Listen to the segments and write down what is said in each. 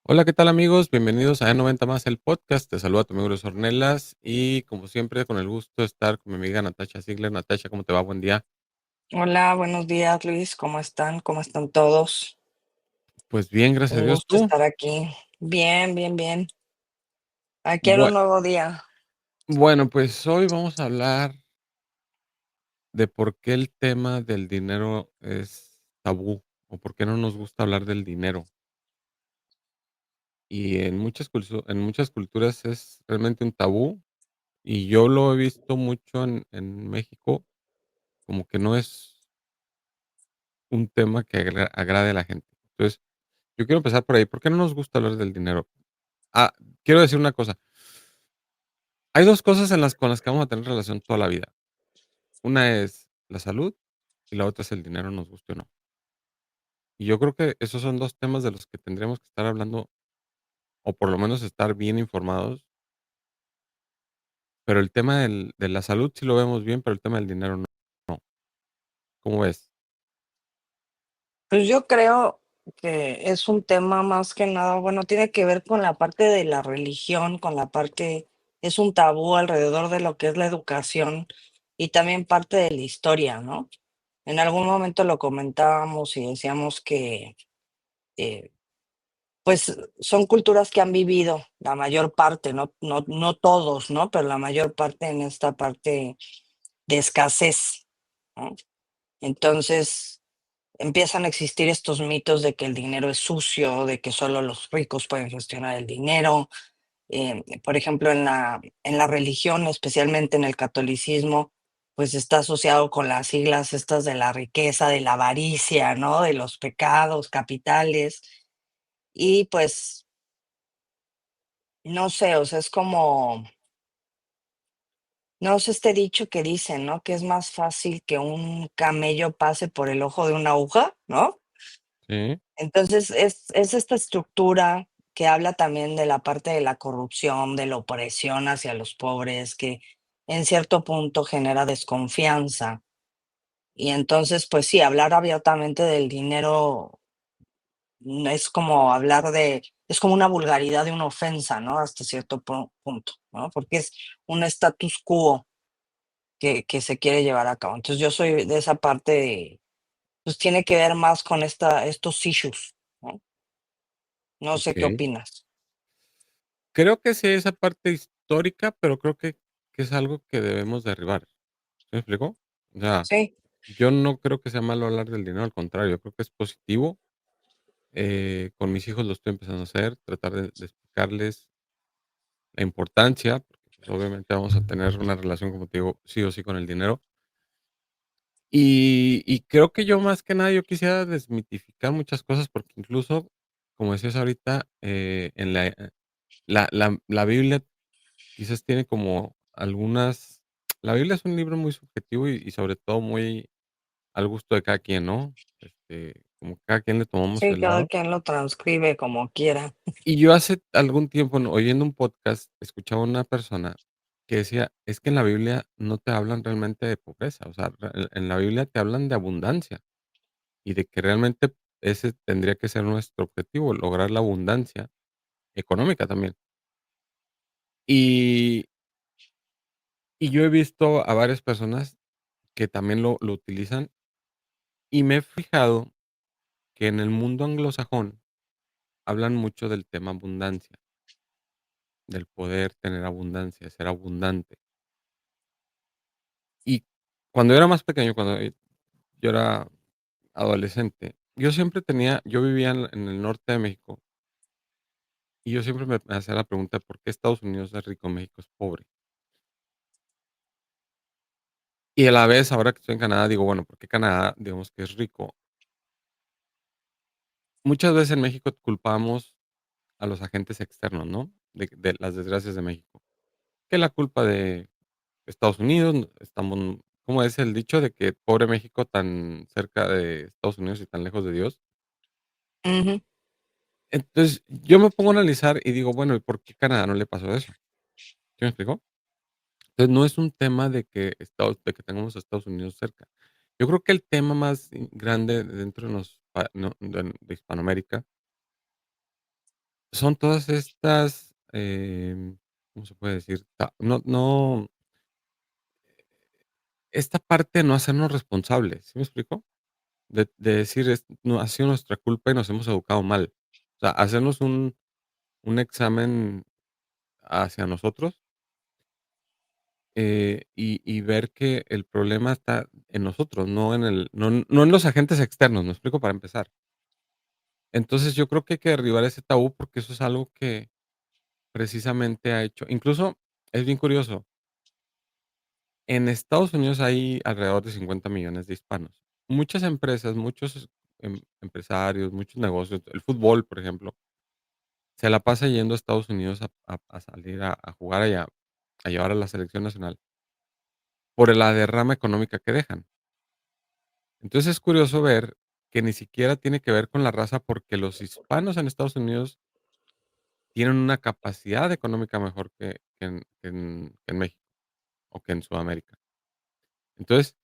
Hola, ¿qué tal amigos? Bienvenidos a E90 más el podcast. Te saluda tu amigo Luis Ornelas y como siempre con el gusto de estar con mi amiga Natasha Ziegler. Natasha, ¿cómo te va? Buen día. Hola, buenos días, Luis. ¿Cómo están? ¿Cómo están todos? Pues bien, gracias a Un Dios. gusto ¿Tú? estar aquí. Bien, bien, bien. Aquí era un Bue- nuevo día. Bueno, pues hoy vamos a hablar de por qué el tema del dinero es tabú o por qué no nos gusta hablar del dinero. Y en muchas culturas es realmente un tabú y yo lo he visto mucho en México como que no es un tema que agrade a la gente. Entonces, yo quiero empezar por ahí. ¿Por qué no nos gusta hablar del dinero? Ah, quiero decir una cosa. Hay 2 cosas con las que vamos a tener relación toda la vida. Una es la salud y la otra es el dinero, nos guste o no. Y yo creo que esos son 2 temas de los que tendríamos que estar hablando, o por lo menos estar bien informados, pero el tema de la salud sí lo vemos bien, pero el tema del dinero no. No. ¿Cómo ves? Pues yo creo que es un tema más que nada, bueno, tiene que ver con la parte de la religión, con la parte, es un tabú alrededor de lo que es la educación y también parte de la historia, ¿no? En algún momento lo comentábamos y decíamos que, eh, pues son culturas que han vivido la mayor parte, no todos, ¿no? Pero la mayor parte en esta parte de escasez, ¿no? Entonces, empiezan a existir estos mitos de que el dinero es sucio, de que solo los ricos pueden gestionar el dinero. Por ejemplo, en la religión, especialmente en el catolicismo, pues está asociado con las siglas estas de la riqueza, de la avaricia, ¿no? De los pecados capitales. Y pues, no sé, o sea, es como, no sé, este dicho que dicen, ¿no? Que es más fácil que un camello pase por el ojo de una aguja, ¿no? Sí, Entonces, es esta estructura que habla también de la parte de la corrupción, de la opresión hacia los pobres, que en cierto punto genera desconfianza. Y entonces, pues sí, hablar abiertamente del dinero es como hablar de, es como una vulgaridad de una ofensa, ¿no? Hasta cierto punto, ¿no? Porque es un status quo que se quiere llevar a cabo. Entonces, yo soy de esa parte de, pues tiene que ver más con estos issues, ¿no? No sé qué okey. opinas. Creo que sí hay esa parte histórica, pero creo que es algo que debemos derribar, ¿sí me explico? O sea, Sí, yo no creo que sea malo hablar del dinero, al contrario, yo creo que es positivo. Con mis hijos lo estoy empezando a hacer, tratar de explicarles la importancia, porque, pues, obviamente vamos a tener una relación, como te digo, sí o sí con el dinero. Y creo que yo, más que nada, yo quisiera desmitificar muchas cosas, porque incluso, como decías ahorita, en la Biblia quizás tiene como algunas la Biblia es un libro muy subjetivo y sobre todo muy al gusto de cada quien, ¿no? Como que cada quien le tomamos sí, el cada lado. quien lo transcribe como quiera. Y yo hace algún tiempo, oyendo un podcast, escuchaba una persona que decía: "Es que en la Biblia no te hablan realmente de pobreza, o sea, en la Biblia te hablan de abundancia, y de que realmente ese tendría que ser nuestro objetivo, lograr la abundancia económica también". Y y yo he visto a varias personas que también lo utilizan, y me he fijado que en el mundo anglosajón hablan mucho del tema abundancia, del poder tener abundancia, ser abundante. Y cuando yo era más pequeño, cuando yo era adolescente, yo vivía en el norte de México, y yo siempre me hacía la pregunta, ¿por qué Estados Unidos es rico, México es pobre? Y a la vez, ahora que estoy en Canadá, digo, bueno, ¿por qué Canadá, digamos que es rico? Muchas veces en México culpamos a los agentes externos, ¿no? De las desgracias de México. Que la culpa de Estados Unidos, estamos, ¿cómo es el dicho de que pobre México tan cerca de Estados Unidos y tan lejos de Dios? Ujú. Entonces, yo me pongo a analizar y digo, bueno, ¿y por qué Canadá no le pasó eso? ¿Sí me explicó? Entonces, no es un tema de que tengamos a Estados Unidos cerca. Yo creo que el tema más grande dentro de nos pa no, de Hispanoamérica son todas estas, ¿cómo se puede decir? No, esta parte de no hacernos responsables, ¿sí me explico? De decir: no, ha sido nuestra culpa y nos hemos educado mal". O sea, hacernos un examen hacia nosotros, y ver que el problema está en nosotros, no en los agentes externos, ¿me explico? Para empezar. Entonces, yo creo que hay que derribar ese tabú, porque eso es algo que precisamente ha hecho incluso es bien curioso, en Estados Unidos hay alrededor de 50 millones de hispanos. Muchas empresas, muchos empresarios, muchos negocios, el fútbol, por ejemplo, se la pasa yendo a Estados Unidos a salir a jugar allá, a llevar a la selección nacional, por la derrama económica que dejan. Entonces, es curioso ver que ni siquiera tiene que ver con la raza, porque los hispanos en Estados Unidos tienen una capacidad económica mejor que en México o que en Sudamérica. Entonces,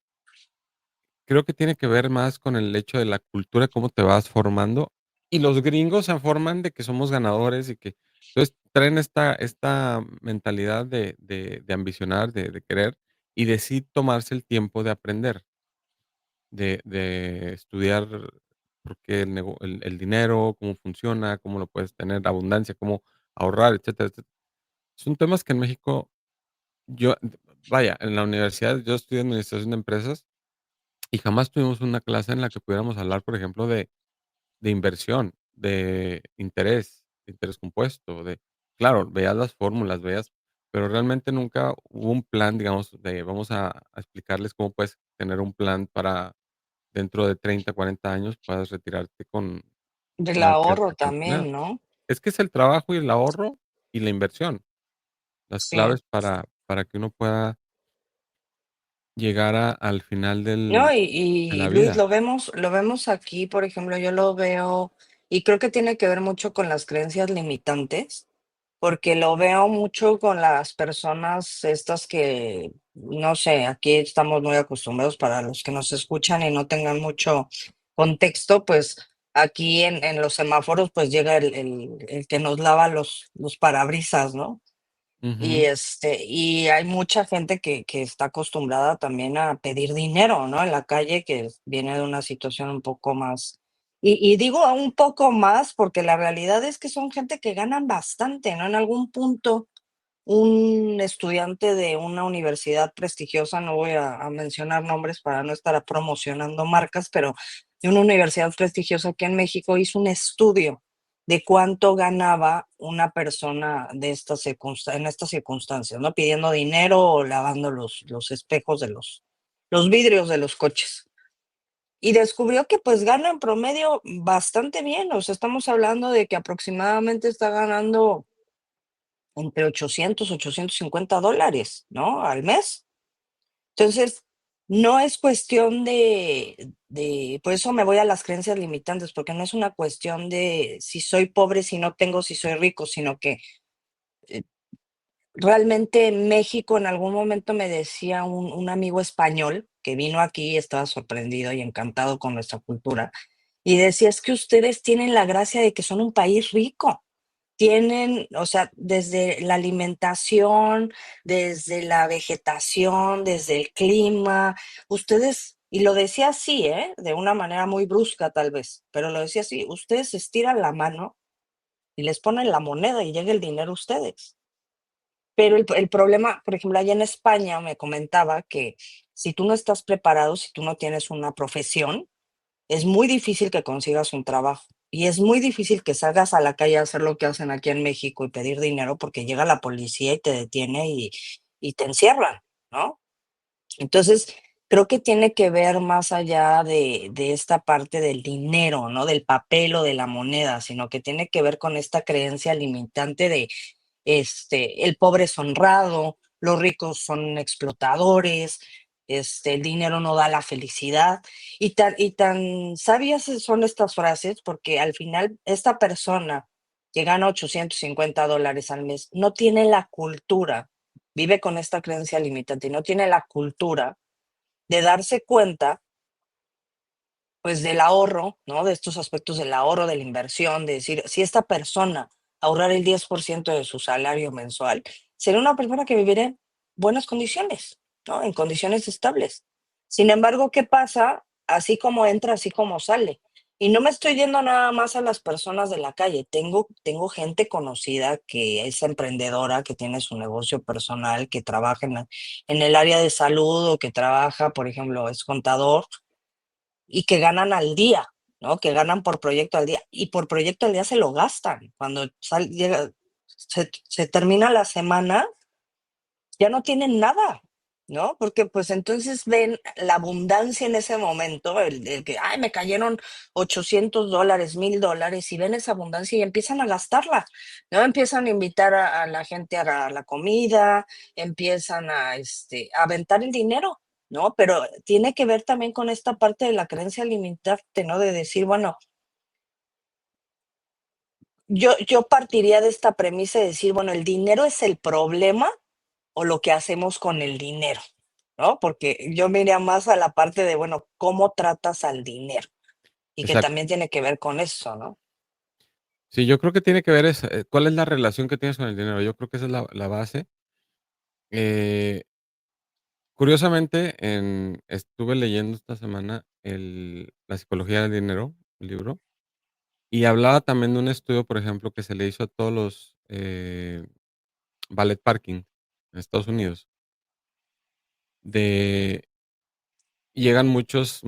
creo que tiene que ver más con el hecho de la cultura, cómo te vas formando, y los gringos se forman de que somos ganadores y que entonces traen esta mentalidad de ambicionar, de querer y de sí tomarse el tiempo de aprender, de estudiar por qué el dinero, cómo funciona, cómo lo puedes tener, abundancia, cómo ahorrar, etcétera, etcétera. Son temas que en México yo vaya, en la universidad yo estudié administración de empresas y jamás tuvimos una clase en la que pudiéramos hablar, por ejemplo, de inversión, de interés compuesto, claro, veías las fórmulas, pero realmente nunca hubo un plan, digamos, de vamos a explicarles cómo puedes tener un plan para dentro de 30, 40 años puedas retirarte con Del una cierta ahorro cantidad. también, ¿no? Es que es el trabajo y el ahorro y la inversión, las Sí. claves para que uno pueda llegar al final No, de y la Luis, vida. lo vemos aquí, por ejemplo, yo lo veo, y creo que tiene que ver mucho con las creencias limitantes, porque lo veo mucho con las personas estas que, no sé, aquí estamos muy acostumbrados para los que nos escuchan y no tengan mucho contexto, pues aquí en los semáforos pues llega el que nos lava los parabrisas, ¿no? Y, Ujú. y hay mucha gente que está acostumbrada también a pedir dinero, ¿no? En la calle, que viene de una situación un poco más, y digo un poco más porque la realidad es que son gente que ganan bastante, ¿no? En algún punto, un estudiante de una universidad prestigiosa, no voy a mencionar nombres para no estar promocionando marcas, pero de una universidad prestigiosa aquí en México hizo un estudio de cuánto ganaba una persona de en estas circunstancias, ¿no? Pidiendo dinero o lavando los espejos de los vidrios de los coches. Y descubrió que pues gana en promedio bastante bien, o sea, estamos hablando de que aproximadamente está ganando entre 800, $850, ¿no? Al mes. Entonces, no es cuestión por eso me voy a las creencias limitantes, porque no es una cuestión de si soy pobre, si no tengo, si soy rico, sino que eh, realmente México en algún momento me decía un amigo español que vino aquí y estaba sorprendido y encantado con nuestra cultura, y decía, es que ustedes tienen la gracia de que son un país rico. Tienen, o sea, desde la alimentación, desde la vegetación, desde el clima, ustedes, y lo decía así, ¿eh? De una manera muy brusca tal vez, pero lo decía así, ustedes estiran la mano y les ponen la moneda y llega el dinero a ustedes. Pero el problema, por ejemplo, allá en España me comentaba que si tú no estás preparado, si tú no tienes una profesión, es muy difícil que consigas un trabajo y es muy difícil que salgas a la calle a hacer lo que hacen aquí en México y pedir dinero porque llega la policía y te detiene y te encierran, ¿no? Entonces, creo que tiene que ver más allá de esta parte del dinero, ¿no? Del papel o de la moneda, sino que tiene que ver con esta creencia limitante de el pobre es honrado, los ricos son explotadores, el dinero no da la felicidad. Y tan sabias son estas frases porque al final esta persona que gana $850 al mes no tiene la cultura, vive con esta creencia limitante y no tiene la cultura de darse cuenta. pues del ahorro, ¿no? De estos aspectos del ahorro, de la inversión, de decir, si esta persona ahorrar el 10% de su salario mensual, sería una persona que viviría en buenas condiciones, ¿no? En condiciones estables. Sin embargo, ¿qué pasa? Así como entra, así como sale. Y no me estoy yendo nada más a las personas de la calle. Tengo gente conocida que es emprendedora, que tiene su negocio personal, que trabaja en el área de salud o que trabaja, por ejemplo, es contador y que ganan al día, ¿no? Que ganan por proyecto al día y por proyecto al día se lo gastan. Cuando llega, se termina la semana, ya no tienen nada, ¿no? Porque pues entonces ven la abundancia en ese momento, el que, ay, me cayeron $800, $1000 y ven esa abundancia y empiezan a gastarla, ¿no? Empiezan a invitar a la gente a la comida, empiezan a aventar el dinero. ¿No? Pero tiene que ver también con esta parte de la creencia limitante, ¿no? De decir, bueno, yo partiría de esta premisa de decir, bueno, ¿el dinero es el problema o lo que hacemos con el dinero? ¿No? Porque yo me iría más a la parte de, bueno, ¿cómo tratas al dinero? Y que Exacto. también tiene que ver con eso, ¿no? Sí, yo creo que tiene que ver ¿cuál es la relación que tienes con el dinero? Yo creo que esa es la base. Eh, Curiosamente, estuve leyendo esta semana La psicología del dinero, el libro, y hablaba también de un estudio, por ejemplo, que se le hizo a todos los, valet parking en Estados Unidos, de llegan muchas,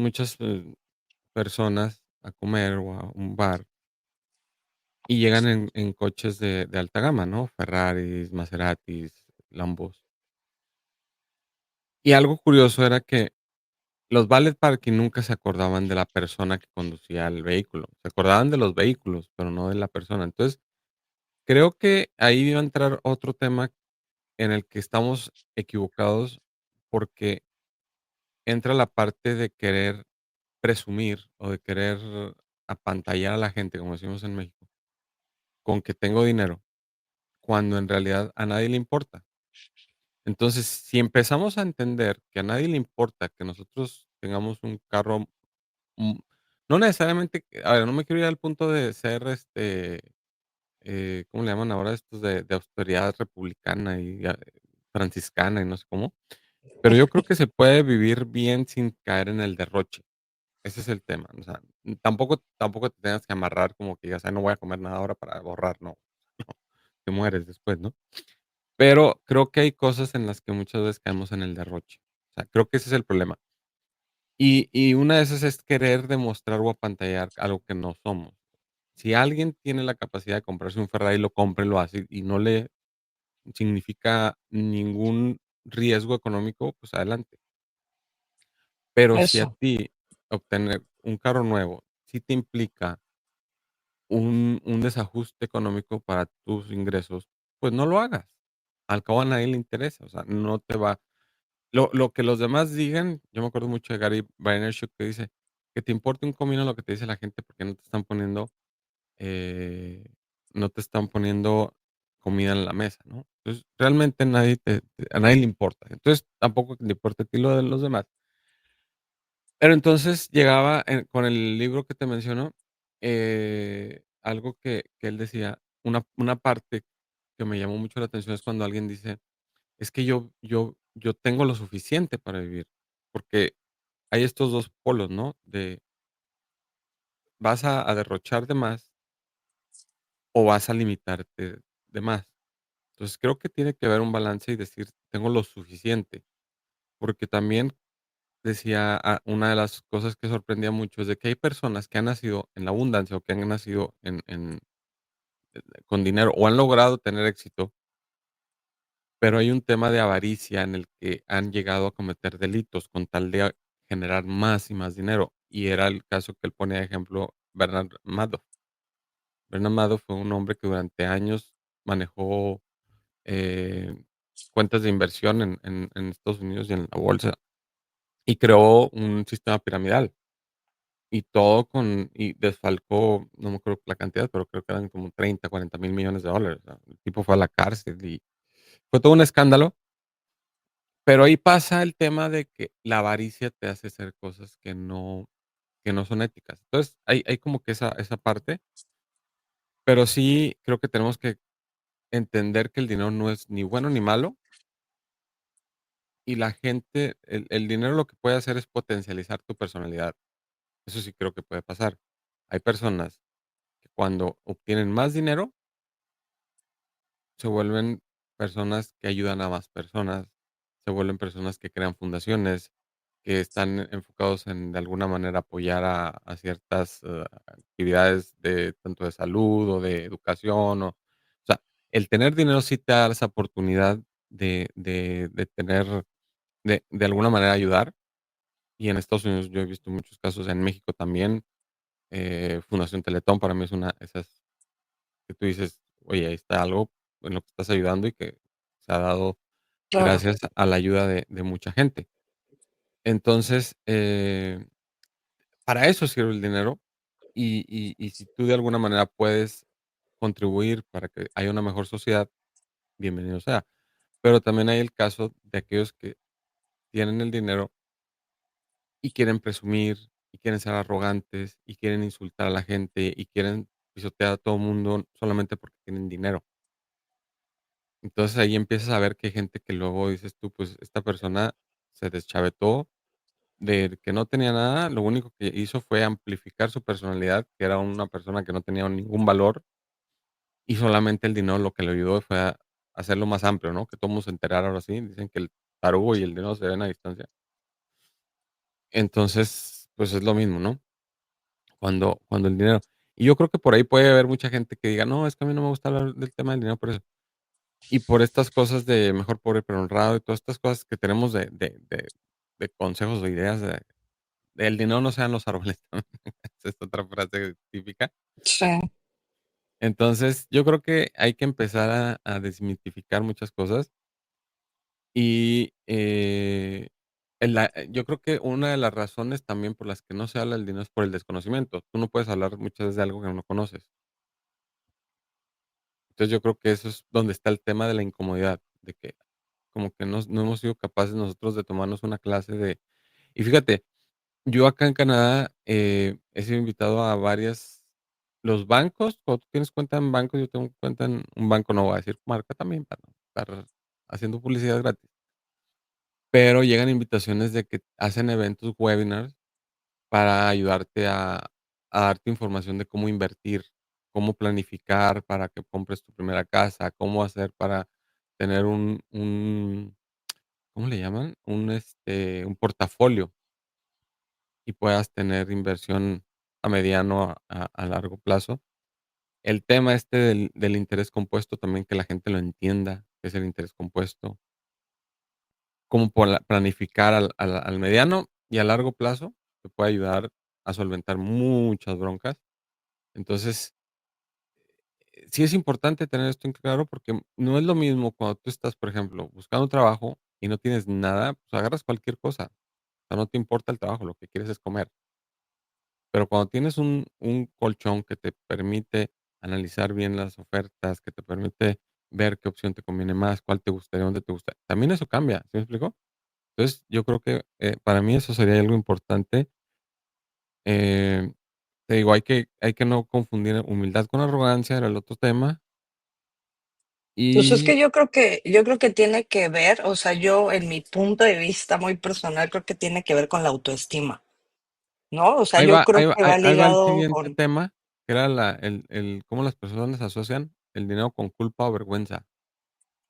personas a comer o a un bar, y llegan en coches de alta gama, ¿no? Ferraris, Maseratis, Lambos. Y algo curioso era que los valet parking nunca se acordaban de la persona que conducía el vehículo. Se acordaban de los vehículos, pero no de la persona. Entonces, creo que ahí iba a entrar otro tema en el que estamos equivocados, porque entra la parte de querer presumir o de querer apantallar a la gente, como decimos en México, con que tengo dinero, cuando en realidad a nadie le importa. Entonces, si empezamos a entender que a nadie le importa que nosotros tengamos un carro, mm, no necesariamente, a ver, no me quiero ir al punto de ser, ¿cómo le llaman ahora estos de austeridad republicana y franciscana y no sé cómo? Pero yo creo que se puede vivir bien sin caer en el derroche. Ese es el tema. O sea, tampoco te tengas que amarrar como que digas: "Ay, no voy a comer nada ahora para ahorrar", no, te mueres después, ¿no? Pero creo que hay cosas en las que muchas veces caemos en el derroche. O sea, creo que ese es el problema. Y una de esas es querer demostrar o apantallar algo que no somos. Si alguien tiene la capacidad de comprarse un Ferrari, lo compre, lo hace y no le significa ningún riesgo económico, pues adelante. Pero si a Eso, ti obtener un carro nuevo sí te implica un desajuste económico para tus ingresos, pues no lo hagas. Al cabo a nadie le interesa, o sea, no te va lo que los demás digan, yo me acuerdo mucho de Gary Vaynerchuk que dice: "Que te importe un comino lo que te dice la gente, porque eh, no te están poniendo comida en la mesa", ¿no? Entonces, realmente a nadie le importa. Entonces, tampoco le importa a ti lo de los demás. Pero entonces llegaba, con el libro que te menciono, algo que él decía, una parte que me llamó mucho la atención es cuando alguien dice: "Es que yo tengo lo suficiente para vivir", porque hay estos 2 polos, ¿no? De vas a derrochar de más o vas a limitarte de más. Entonces, creo que tiene que haber un balance y decir: "Tengo lo suficiente", porque también decía, una de las cosas que sorprendía mucho es de que hay personas que han nacido en la abundancia o que han nacido con dinero o han logrado tener éxito, pero hay un tema de avaricia en el que han llegado a cometer delitos con tal de generar más y más dinero. Y era el caso que él ponía de ejemplo Bernard Madoff. Bernard Madoff fue un hombre que durante años manejó, eh, cuentas de inversión en Estados Unidos y en la bolsa, y creó un sistema piramidal. Y todo y desfalcó, no me acuerdo la cantidad, pero creo que eran como 30, 40 mil millones de dólares. O sea, el tipo fue a la cárcel y fue todo un escándalo, pero ahí pasa el tema de que la avaricia te hace hacer cosas que no, que no son éticas. Entonces, hay como que esa parte, pero sí creo que tenemos que entender que el dinero no es ni bueno ni malo, y la gente el dinero lo que puede hacer es potencializar tu personalidad. Eso sí creo que puede pasar. Hay personas que cuando obtienen más dinero, se vuelven personas que ayudan a más personas, se vuelven personas que crean fundaciones, que están enfocados en, de alguna manera, apoyar a ciertas, actividades de tanto de salud o de educación, o sea, el tener dinero sí te da esa oportunidad de tener de alguna manera ayudar, y en Estados Unidos yo he visto muchos casos, en México también, Fundación Teletón para mí es una esas que tú dices: "Oye, ahí está algo en lo que estás ayudando y que se ha dado Claro, gracias a la ayuda de mucha gente". Entonces, para eso sirve el dinero, y si tú de alguna manera puedes contribuir para que haya una mejor sociedad, bienvenido sea. Pero también hay el caso de aquellos que tienen el dinero y quieren presumir, y quieren ser arrogantes, y quieren insultar a la gente, y quieren pisotear a todo mundo solamente porque tienen dinero. Entonces, ahí empiezas a ver que hay gente que luego dices tú, pues, esta persona se deschavetó de que no tenía nada, lo único que hizo fue amplificar su personalidad, que era una persona que no tenía ningún valor, y solamente el dinero lo que le ayudó fue a hacerlo más amplio, ¿no? Que todo mundo se enterara ahora sí, dicen que el tarugo y el dinero se ven a distancia. Entonces, pues, es lo mismo, ¿no? Cuando el dinero y yo creo que por ahí puede haber mucha gente que diga: "No, es que a mí no me gusta hablar del tema del dinero por eso". Y por estas cosas de mejor pobre pero honrado y todas estas cosas que tenemos de consejos, de ideas, de el dinero no se da en los árboles, esa es otra frase típica. sí. Entonces, yo creo que hay que empezar a desmitificar muchas cosas y, yo creo que una de las razones también por las que no se habla del dinero es por el desconocimiento. Tú no puedes hablar muchas veces de algo que no conoces. Entonces, yo creo que eso es donde está el tema de la incomodidad, de que como que no hemos sido capaces nosotros de tomarnos una clase de y fíjate, yo acá en Canadá, he sido invitado a varias los bancos, cuando tú tienes cuenta en bancos, yo tengo cuenta en un banco, no voy a decir marca también para no estar haciendo publicidad gratis, pero llegan invitaciones de que hacen eventos, webinars, para ayudarte a darte información de cómo invertir, cómo planificar para que compres tu primera casa, cómo hacer para tener un ¿cómo le llaman? Un portafolio y puedas tener inversión a mediano, a largo plazo. El tema este del interés compuesto también, que la gente lo entienda, qué es el interés compuesto, cómo planificar al mediano y a largo plazo, te puede ayudar a solventar muchas broncas. Entonces, sí es importante tener esto en claro, porque no es lo mismo cuando tú estás, por ejemplo, buscando trabajo y no tienes nada, pues agarras cualquier cosa. O sea, no te importa el trabajo, lo que quieres es comer. Pero cuando tienes un colchón que te permite analizar bien las ofertas, que te permite ver qué opción te conviene más, cuál te gustaría, dónde te gusta, también eso cambia, ¿sí me explico? Entonces, yo creo que, para mí eso sería algo importante. Eh, Te digo, hay que no confundir humildad con arrogancia, era el otro tema. Pues es Y que yo creo que tiene que ver, o sea, yo en mi punto de vista muy personal creo que tiene que ver con la autoestima, ¿no? O sea, ahí yo va creo ahí va que ahí va ahí va el ligado siguiente con. tema, que era el cómo las personas asocian el dinero con culpa o vergüenza.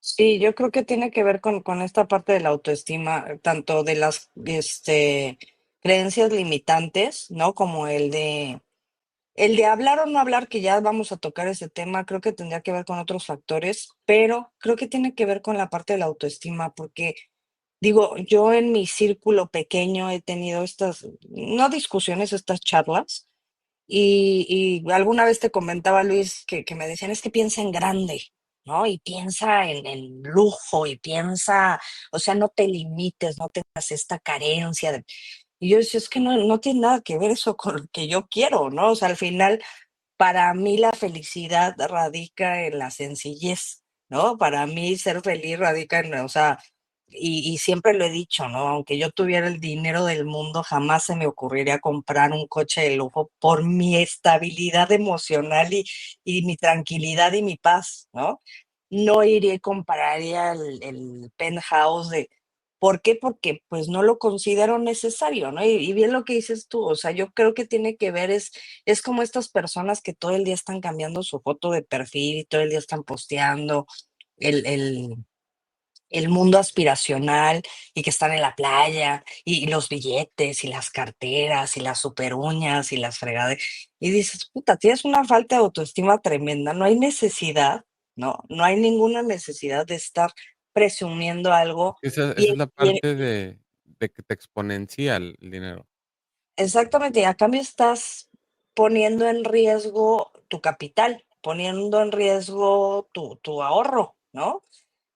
Sí, yo creo que tiene que ver con esta parte de la autoestima, tanto de las, creencias limitantes, ¿no? Como el de hablar o no hablar, que ya vamos a tocar ese tema, creo que tendría que ver con otros factores, pero creo que tiene que ver con la parte de la autoestima, porque digo, yo en mi círculo pequeño he tenido estas, no discusiones, estas charlas, y alguna vez te comentaba, Luis, que me decían: "Es que piensa en grande, ¿no? Y piensa en lujo, y piensa, o sea, no te limites, no tengas esta carencia de". Y yo decía: "Es que no tiene nada que ver eso con lo que yo quiero", ¿no? O sea, al final, para mí la felicidad radica en la sencillez, ¿no? Para mí ser feliz radica en, o sea, y siempre lo he dicho, ¿no? Aunque yo tuviera el dinero del mundo, jamás se me ocurriría comprar un coche de lujo por mi estabilidad emocional y mi tranquilidad y mi paz, ¿no? No iría y compraría el penthouse de ¿por qué? Porque, pues, no lo considero necesario, ¿no? Y bien lo que dices tú, o sea, yo creo que tiene que ver es como estas personas que todo el día están cambiando su foto de perfil y todo el día están posteando el el el mundo aspiracional y que están en la playa y los billetes y las carteras y las super uñas y las fregaderas. Y dices: "Puta, tienes una falta de autoestima tremenda". No hay necesidad, ¿no? No hay ninguna necesidad de estar presumiendo algo Esa y es la y parte de que te exponencia el dinero. exactamente, y a cambio estás poniendo en riesgo tu capital, poniendo en riesgo tu ahorro, ¿no?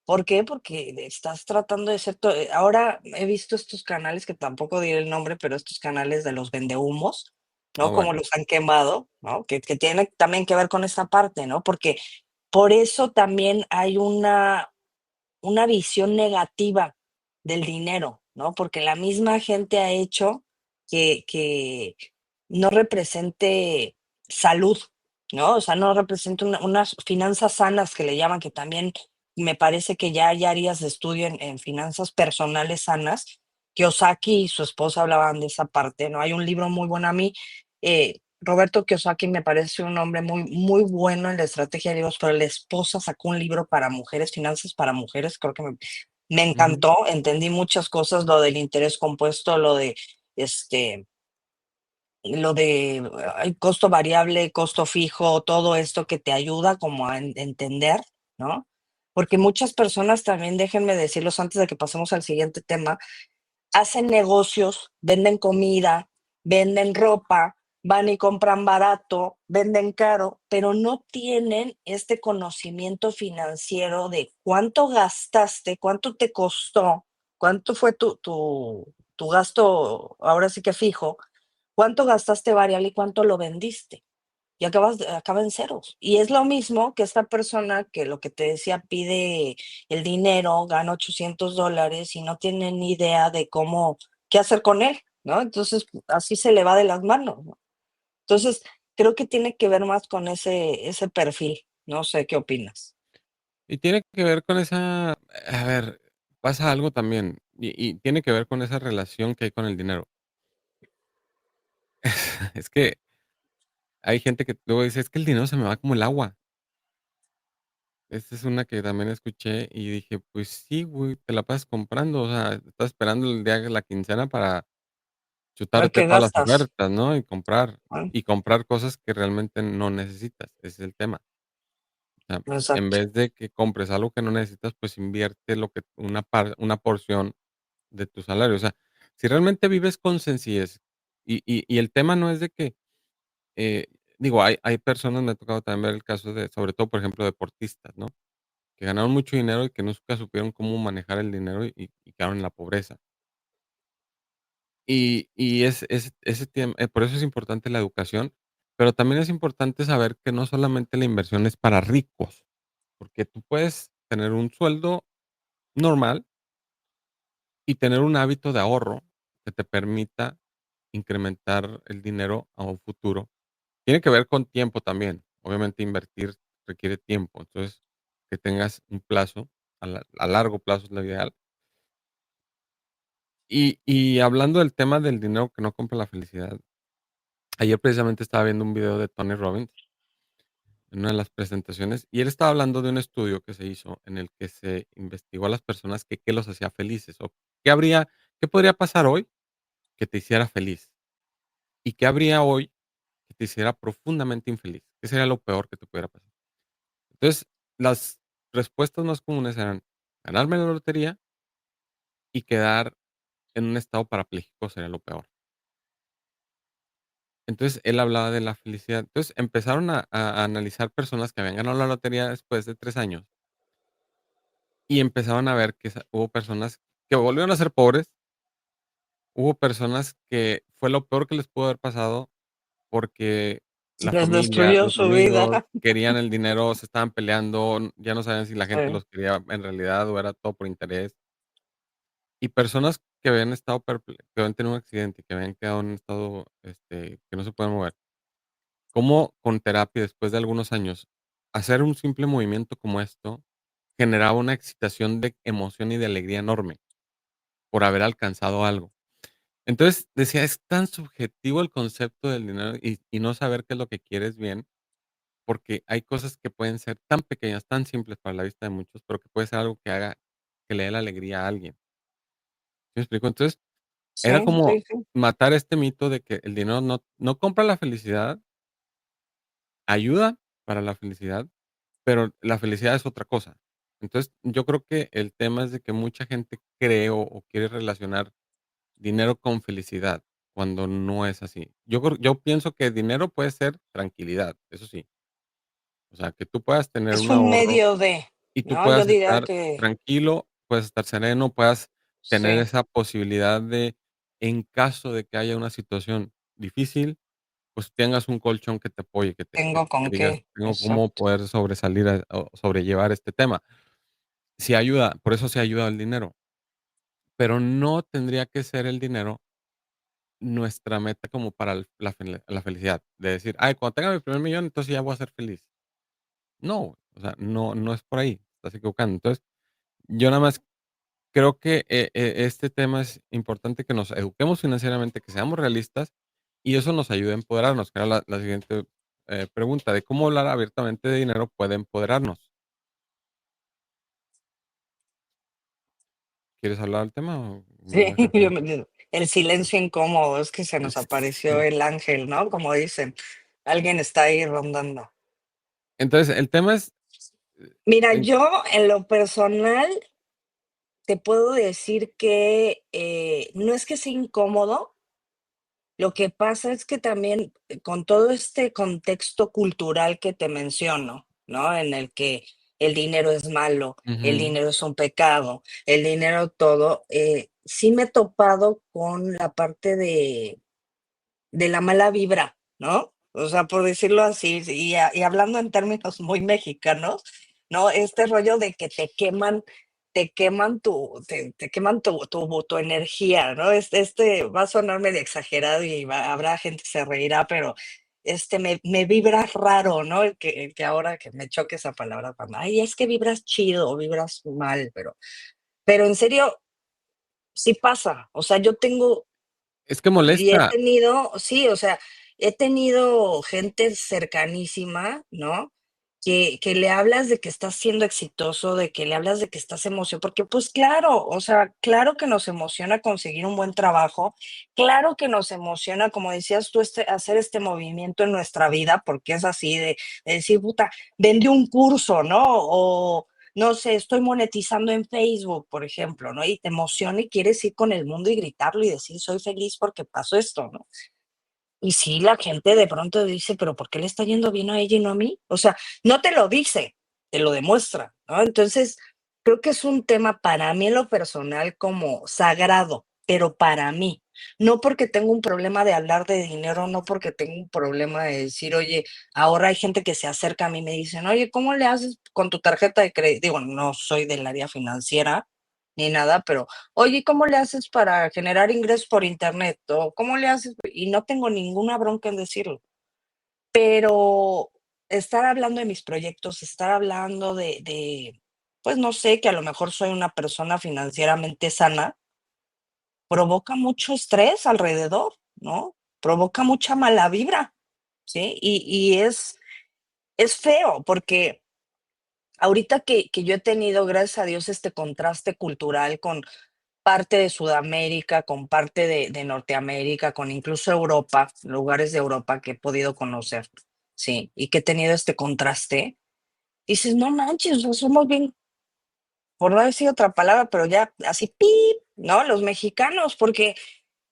¿Por qué? Porque estás tratando de ser ahora he visto estos canales, que tampoco diré el nombre, pero estos canales de los vendehumos, Ah, ¿no? Como bueno. los han quemado, ¿no? Que tiene también que ver con esta parte, ¿no? Porque por eso también hay una visión negativa del dinero, ¿no? Porque la misma gente ha hecho que no represente salud, ¿no? O sea, no representa unas finanzas sanas que le llaman, que también me parece que ya hay áreas de estudio en finanzas personales sanas. Kiyosaki y su esposa hablaban de esa parte, ¿no? Hay un libro muy bueno a mí, Roberto Kiyosaki me parece un hombre muy, muy bueno en la estrategia de libros, pero la esposa sacó un libro para mujeres, Finanzas para Mujeres, creo que me Ujú, encantó, entendí muchas cosas, lo del interés compuesto, este, lo de costo variable, costo fijo, todo esto que te ayuda como a entender, ¿no? Porque muchas personas también, déjenme decirlos antes de que pasemos al siguiente tema, hacen negocios, venden comida, venden ropa, van y compran barato, venden caro, pero no tienen este conocimiento financiero de cuánto gastaste, cuánto te costó, cuánto fue tu gasto, ahora sí que fijo, cuánto gastaste variable y cuánto lo vendiste. Y acaba en ceros. Y es lo mismo que esta persona que lo que te decía pide el dinero, gana $800 y no tiene ni idea de cómo, qué hacer con él, ¿no? Entonces, así se le va de las manos, ¿no? Entonces, creo que tiene que ver más con ese perfil. No sé qué opinas. y tiene que ver con esa a ver, pasa algo también, y tiene que ver con esa relación que hay con el dinero. Es que hay gente que luego dice: "Es que el dinero se me va como el agua". Esta es una que también escuché y dije: "Pues sí, güey, te la pasas comprando, o sea, estás esperando el día de la quincena para A ver chutarte qué todas las gastas. ofertas, ¿no? ¿No? Y comprar cosas que realmente no necesitas, ese es el tema. O sea, en Exacto. vez de que compres algo que no necesitas, pues invierte lo que una porción de tu salario. O sea, si realmente vives con sencillez y el tema no es de que, eh, digo, hay personas, me ha tocado también ver el caso de, sobre todo, por ejemplo, deportistas, ¿no? Que ganaron mucho dinero y que nunca supieron cómo manejar el dinero y quedaron en la pobreza. Y es ese tiempo por eso es importante la educación, pero también es importante saber que no solamente la inversión es para ricos, porque tú puedes tener un sueldo normal y tener un hábito de ahorro que te permita incrementar el dinero a un futuro. Tiene que ver con tiempo también. Obviamente, invertir requiere tiempo. Entonces, que tengas un plazo, a largo plazo es lo ideal. Y hablando del tema del dinero que no compra la felicidad, ayer precisamente estaba viendo un video de Tony Robbins en una de las presentaciones, y él estaba hablando de un estudio que se hizo en el que se investigó a las personas que qué los hacía felices, o qué podría pasar hoy que te hiciera feliz, y qué habría hoy que te hiciera profundamente infeliz, qué sería lo peor que te pudiera pasar. Entonces, las respuestas más comunes eran ganarme la lotería y quedar en un estado parapléjico sería lo peor. Entonces, él hablaba de la felicidad. Entonces, empezaron a analizar personas que habían ganado la lotería después de 3 años, y empezaron a ver que hubo personas que volvieron a ser pobres, hubo personas que fue lo peor que les pudo haber pasado, porque la Les familia, destruyó los su vida. amigos querían el dinero, se estaban peleando, ya no sabían si la gente Sí. los quería en realidad o era todo por interés. y personas que habían estado que habían tenido un accidente, que habían quedado en un estado, que no se pueden mover. Cómo con terapia, después de algunos años, hacer un simple movimiento como esto generaba una excitación de emoción y de alegría enorme por haber alcanzado algo. Entonces, decía, es tan subjetivo el concepto del dinero y no saber qué es lo que quieres bien, porque hay cosas que pueden ser tan pequeñas, tan simples para la vista de muchos, pero que puede ser algo que haga que le dé la alegría a alguien, ¿sí me explico? Entonces, Sí, era como sí, sí. matar este mito de que el dinero no compra la felicidad, ayuda para la felicidad, pero la felicidad es otra cosa. Entonces, yo creo que el tema es de que mucha gente cree o quiere relacionar dinero con felicidad, cuando no es así. Yo pienso que dinero puede ser tranquilidad, eso sí. O sea, que tú puedas tener Es un un ahorro medio de, y tú ¿no? Yo puedas diría estar que tranquilo, puedes estar sereno, puedas tener sí, esa posibilidad de, en caso de que haya una situación difícil, pues tengas un colchón que te apoye, tengo que con digas: qué. "Tengo cómo Exacto. poder sobresalir o sobrellevar este tema". Sí ayuda, por eso sí ayuda el dinero, pero no tendría que ser el dinero nuestra meta como para la felicidad, de decir: "Ay, cuando tenga mi primer millón, entonces ya voy a ser feliz". No, o sea, no es por ahí, estás equivocando. Entonces, yo nada más creo que, este tema es importante que nos eduquemos financieramente, que seamos realistas, y eso nos ayuda a empoderarnos, que era la siguiente, pregunta, de cómo hablar abiertamente de dinero puede empoderarnos. ¿Quieres hablar del tema o me Sí, dejas en yo paz? me el silencio incómodo, es que se nos apareció Sí. el ángel, ¿no? Como dicen, alguien está ahí rondando. Entonces, el tema es, Mira, en yo en lo personal te puedo decir que, no es que sea incómodo, lo que pasa es que también, con todo este contexto cultural que te menciono, ¿no? En el que el dinero es malo, el ujú, dinero es un pecado, el dinero todo, sí me he topado con la parte de la mala vibra, ¿no? O sea, por decirlo así, y hablando en términos muy mexicanos, ¿no? Este rollo de que te queman tu energía, ¿no? Va a sonar medio exagerado y habrá gente que se reirá, pero me vibras raro, ¿no? El que ahora que me choque esa palabra, cuando, ay, es que vibras chido o vibras mal, pero en serio, sí pasa. O sea, yo tengo es que y he molesta. tenido sí, o sea, he tenido gente cercanísima, ¿no? Que le hablas de que estás siendo exitoso, de que le hablas de que estás porque, pues claro, o sea, claro que nos emociona conseguir un buen trabajo, claro que nos emociona, como decías tú, hacer este movimiento en nuestra vida, porque es así de decir: "Puta, vendí un curso", ¿no? O no sé, estoy monetizando en Facebook, por ejemplo, ¿no? Y te emociona y quieres ir con el mundo y gritarlo y decir: "Soy feliz porque pasó esto", ¿no? Y sí, la gente de pronto dice: "Pero, ¿por qué le está yendo bien a ella y no a mí?". O sea, no te lo dice, te lo demuestra, ¿no? Entonces, creo que es un tema para mí en lo personal como sagrado, pero para mí. No porque tengo un problema de hablar de dinero, no porque tengo un problema de decir: "Oye", ahora hay gente que se acerca a mí y me dicen: "Oye, ¿cómo le haces con tu tarjeta de crédito?". Digo, no soy del área financiera ni nada, pero oye, ¿cómo le haces para generar ingresos por internet? O ¿cómo le haces? Y no tengo ninguna bronca en decirlo, pero estar hablando de mis proyectos, estar hablando pues no sé, que a lo mejor soy una persona financieramente sana, provoca mucho estrés alrededor, ¿no? Provoca mucha mala vibra, ¿sí? Y es feo porque ahorita que yo he tenido, gracias a Dios, este contraste cultural con parte de Sudamérica, con parte de Norteamérica, con incluso Europa, lugares de Europa que he podido conocer, sí, y que he tenido este contraste, dices: "No manches, o sea, somos bien", por no decir otra palabra, pero ya así, pip, ¿no? Los mexicanos, porque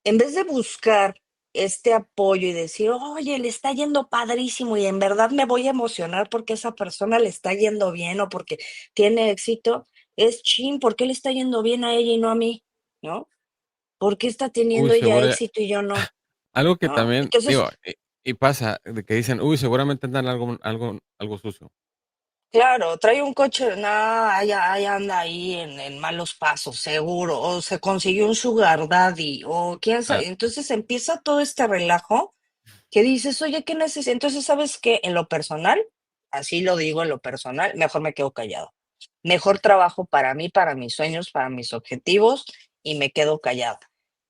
en vez de buscar este apoyo y decir: "Oye, le está yendo padrísimo y en verdad me voy a emocionar porque a esa persona le está yendo bien o porque tiene éxito", es: "Chin, ¿por qué le está yendo bien a ella y no a mí?", ¿no? ¿Por qué está Uy, teniendo ella seguro éxito y yo no? algo que ¿No? también, Entonces, digo, y pasa, de que dicen: "Uy, seguramente andan algo sucio". Claro, trae un coche, nada, ahí anda ahí en malos pasos, seguro, o se consiguió un sugar daddy, o quién Ah, sabe. Entonces empieza todo este relajo que dices, oye, ¿qué necesitas? Entonces, ¿sabes qué? En lo personal, así lo digo en lo personal, mejor me quedo callado. Mejor trabajo para mí, para mis sueños, para mis objetivos y me quedo callada.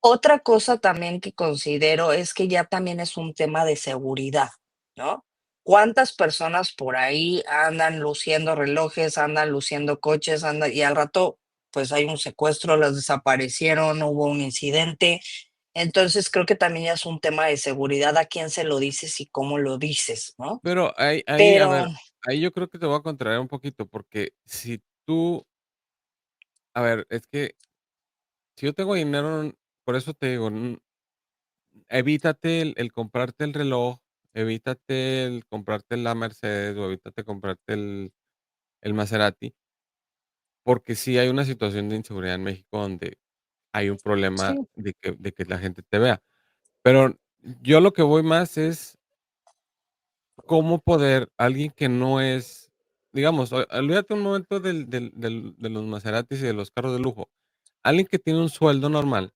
Otra cosa también que considero es que ya también es un tema de seguridad, ¿no? ¿Cuántas personas por ahí andan luciendo relojes, andan luciendo coches, andan y al rato pues hay un secuestro, los desaparecieron, hubo un incidente? Entonces, creo que también ya es un tema de seguridad a quién se lo dices y cómo lo dices, ¿no? pero ahí, a Pero ver, ahí yo creo que te voy a contrariar un poquito, porque si tú a ver, es que si yo tengo dinero, por eso te digo, evítate el comprarte el reloj, evítate el comprarte la Mercedes, o evítate comprarte el Maserati, porque sí hay una situación de inseguridad en México donde hay un problema sí, de que la gente te vea. Pero yo lo que voy más es cómo poder alguien que no es, digamos, olvídate un momento de los Maseratis y de los carros de lujo. Alguien que tiene un sueldo normal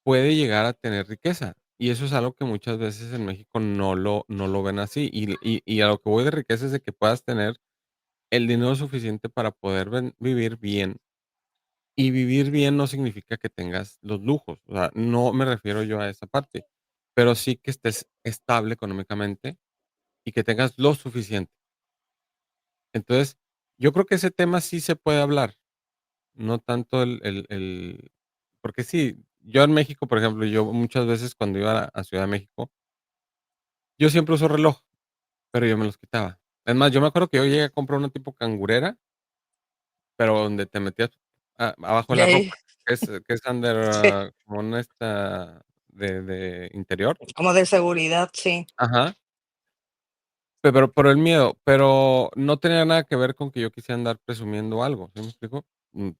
puede llegar a tener riqueza, y eso es algo que muchas veces en México no lo ven así, y a lo que voy de riqueza es de que puedas tener el dinero suficiente para poder vivir bien, y vivir bien no significa que tengas los lujos, o sea, no me refiero yo a esa parte, pero sí que estés estable económicamente y que tengas lo suficiente. Entonces, yo creo que ese tema sí se puede hablar, no tanto el porque sí, yo en México, por ejemplo, yo muchas veces cuando iba a Ciudad de México, yo siempre uso reloj, pero yo me los quitaba. Es más, yo me acuerdo que yo llegué a comprar una tipo cangurera, pero donde te metías abajo de de la ahí, ropa, que es under, sí, como una de interior. como de seguridad, sí. Ajá. Pero por el miedo, pero no tenía nada que ver con que yo quisiera andar presumiendo algo, ¿sí me explico?